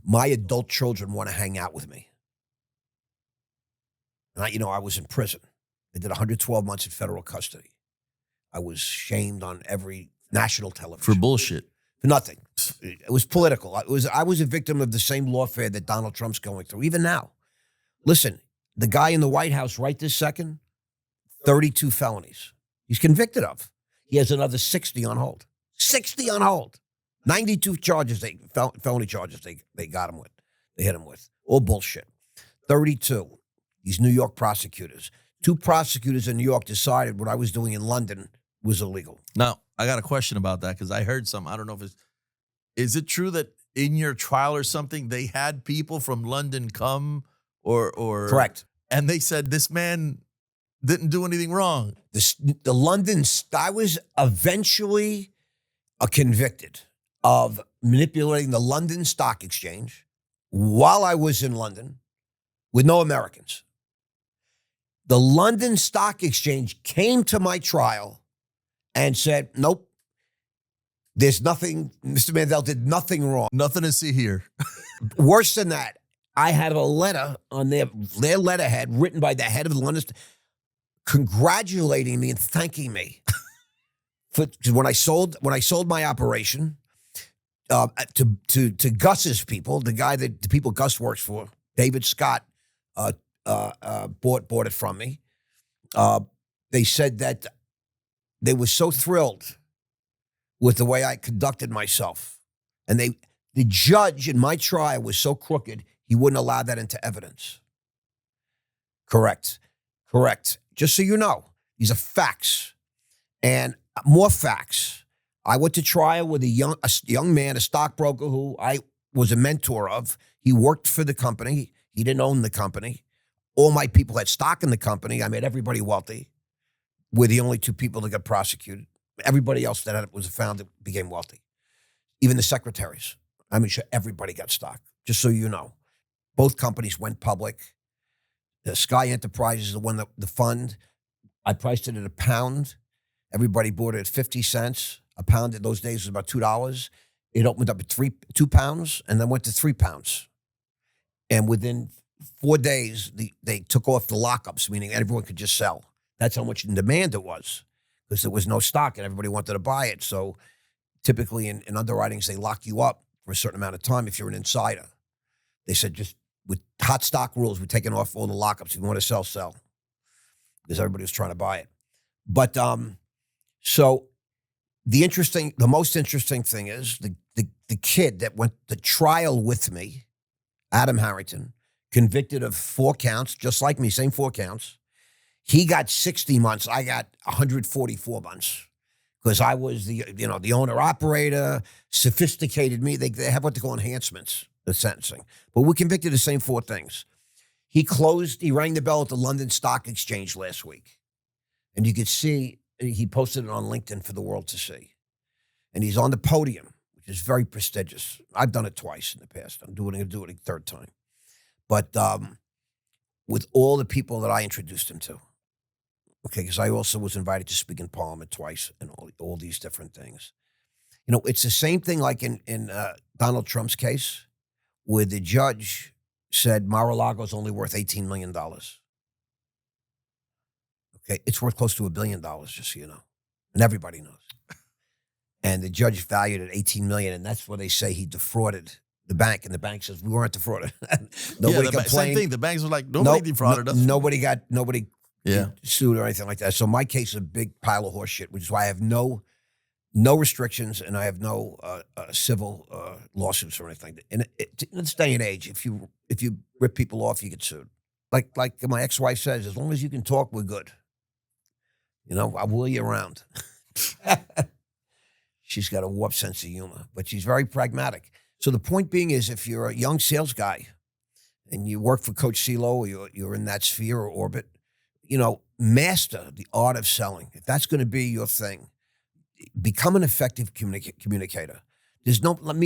my adult children want to hang out with me. And I was in prison. I did 112 months in federal custody. I was shamed on every national television. For bullshit. For nothing. It was political. I was a victim of the same lawfare that Donald Trump's going through, even now. Listen, the guy in the White House right this second, 32 felonies. He's convicted of. He has another 60 on hold. 60 on hold. 92 charges, felony charges they got him with. They hit him with. All bullshit. 32. These New York prosecutors. 2 prosecutors in New York decided what I was doing in London was illegal. Now, I got a question about that because I heard some. I don't know if is it true that in your trial or something, they had people from London come or Correct. And they said this man didn't do anything wrong. The London, I was eventually convicted of manipulating the London Stock Exchange while I was in London with no Americans. The London Stock Exchange came to my trial and said, nope, there's nothing, Mr. Mandell did nothing wrong. Nothing to see here. Worse than that, I had a letter on their letterhead written by the head of the London, congratulating me and thanking me for when I sold my operation to Gus's people, the people Gus works for. David Scott bought it from me. They said that they were so thrilled with the way I conducted myself. And the judge in my trial was so crooked, he wouldn't allow that into evidence. Correct. Just so you know, these are facts. And more facts. I went to trial with a young man, a stockbroker who I was a mentor of. He worked for the company. He didn't own the company. All my people had stock in the company. I made everybody wealthy. We're the only 2 people that got prosecuted. Everybody else that was found became wealthy. Even the secretaries. I mean, sure, everybody got stock, just so you know. Both companies went public. The Sky Enterprises is the one the fund. I priced it at £1. Everybody bought it at 50 cents. A pound in those days was about $2. It opened up at £2 and then went to £3. And within 4 days, they took off the lockups, meaning everyone could just sell. That's how much in demand it was, because there was no stock and everybody wanted to buy it. So typically in underwritings, they lock you up for a certain amount of time if you're an insider. They said just with hot stock rules, we're taking off all the lockups. If you want to sell, sell. Because everybody was trying to buy it. But so the most interesting thing is the kid that went to trial with me, Adam Harrington, convicted of 4 counts, just like me, same 4 counts. He got 60 months. I got 144 months because I was the owner operator, sophisticated me. They have what they call enhancements, the sentencing. But we convicted of the same 4 things. He rang the bell at the London Stock Exchange last week. And you could see, he posted it on LinkedIn for the world to see. And he's on the podium, which is very prestigious. I've done it twice in the past. I'm going to do it a 3rd time. But with all the people that I introduced him to. Okay, because I also was invited to speak in Parliament twice and all these different things. It's the same thing like in Donald Trump's case, where the judge said Mar-a-Lago's only worth $18 million. Okay, it's worth close to $1 billion, just so you know. And everybody knows. And the judge valued it at $18 million, and that's where they say he defrauded the bank. And the bank says, we weren't defrauded. Nobody complained. Same thing. The banks were like, nobody defrauded us. Nobody sued or anything like that. So my case is a big pile of horse shit, which is why I have no restrictions and I have no civil lawsuits or anything. In this day and age, if you rip people off, you get sued. Like my ex-wife says, as long as you can talk, we're good. I'll wheel you around. She's got a warped sense of humor, but she's very pragmatic. So the point being is, if you're a young sales guy and you work for Coach CeeLo, or you're in that sphere or orbit, master the art of selling. If that's going to be your thing, become an effective communicator. I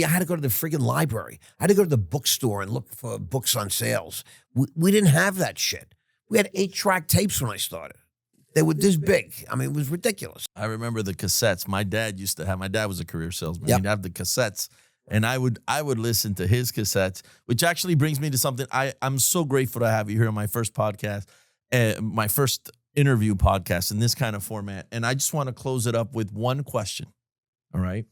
had to go to the friggin' library. I had to go to the bookstore and look for books on sales. We didn't have that shit. We had 8-track tapes when I started. They were this big. I mean, it was ridiculous. I remember the cassettes. My dad was a career salesman. Yep. He'd have the cassettes, and I would listen to his cassettes, which actually brings me to something. I'm so grateful to have you here on my first podcast, my first interview podcast in this kind of format. And I just want to close it up with one question. All right.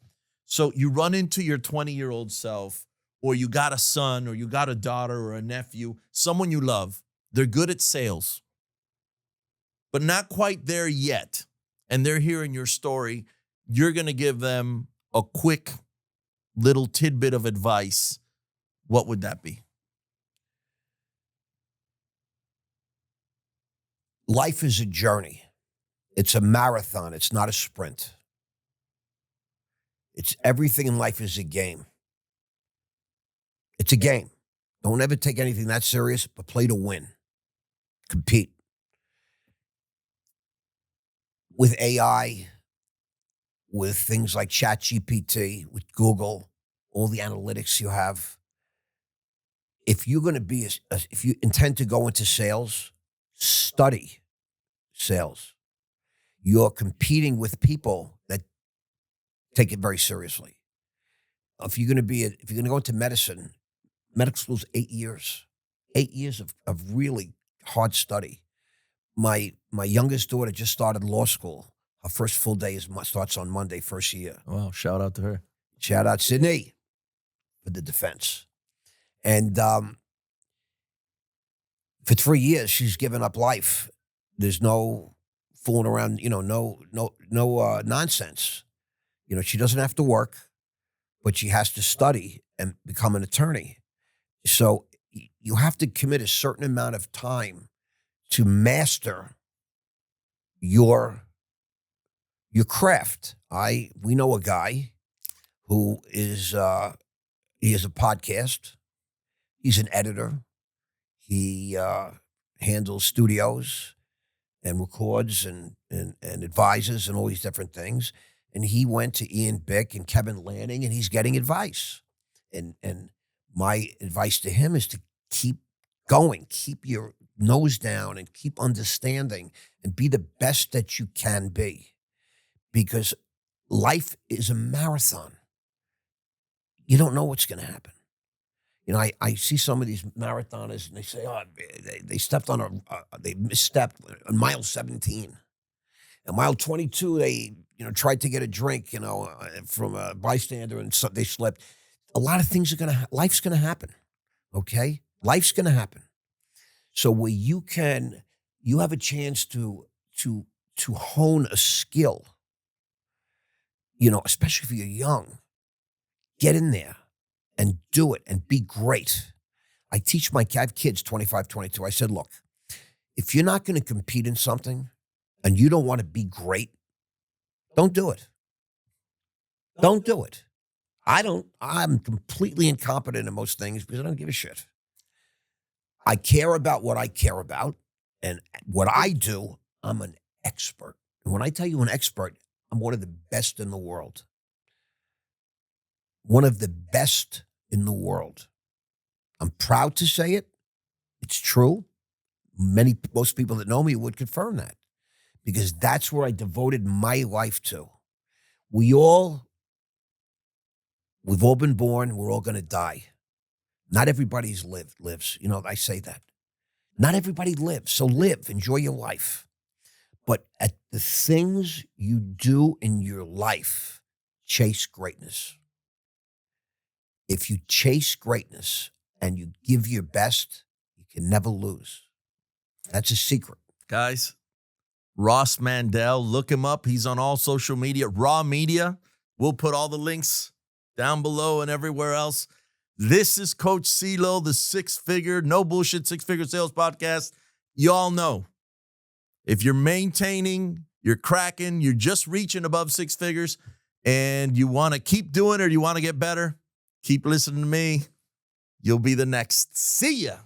So you run into your 20-year-old self, or you got a son, or you got a daughter or a nephew, someone you love. They're good at sales, but not quite there yet. And they're hearing your story. You're going to give them a quick little tidbit of advice. What would that be? Life is a journey. It's a marathon. It's not a sprint. It's everything in life is a game. It's a game. Don't ever take anything that serious, but play to win. Compete. With AI, with things like ChatGPT, with Google, all the analytics you have, if you're going to be, if you intend to go into sales, study sales. You're competing with people that take it very seriously. If you're going to go into medicine, medical school's 8 years. 8 years of really hard study. My youngest daughter just started law school. Her first full day starts on Monday, first year. Wow, shout out to her. Shout out Sydney for the defense. And for 3 years, she's given up life. There's no fooling around, no nonsense. She doesn't have to work, but she has to study and become an attorney. So you have to commit a certain amount of time to master your craft. We know a guy who is he has a podcast. He's an editor. He handles studios and records and advises and all these different things. And he went to Ian Bick and Kevin Lanning, and he's getting advice. And my advice to him is to keep going, keep your nose down, and keep understanding, and be the best that you can be. Because life is a marathon. You don't know what's going to happen. I see some of these marathoners, and they say, they stepped on they misstepped on mile 17. And mile 22, they, tried to get a drink, from a bystander, and so they slipped. A lot of things life's going to happen. Okay? Life's going to happen. So where you have a chance to hone a skill, especially if you're young, get in there and do it and be great. I have kids, 25, 22. I said, look, if you're not going to compete in something and you don't want to be great, don't do it. Don't do it. I'm completely incompetent in most things because I don't give a shit. I care about what I care about, and what I do, I'm an expert. And when I tell you an expert, I'm one of the best in the world. One of the best in the world. I'm proud to say it. It's true. Most people that know me would confirm that, because that's where I devoted my life to. We've all been born. We're all going to die. Not everybody's lives. I say that. Not everybody lives. So live, enjoy your life. But at the things you do in your life, chase greatness. If you chase greatness and you give your best, you can never lose. That's a secret. Guys, Ross Mandell, look him up. He's on all social media, Raw Media. We'll put all the links down below and everywhere else. This is Coach CeeLo, the no bullshit six-figure sales podcast. Y'all know, if you're maintaining, you're cracking, you're just reaching above 6 figures, and you want to keep doing it or you want to get better, keep listening to me. You'll be the next. See ya.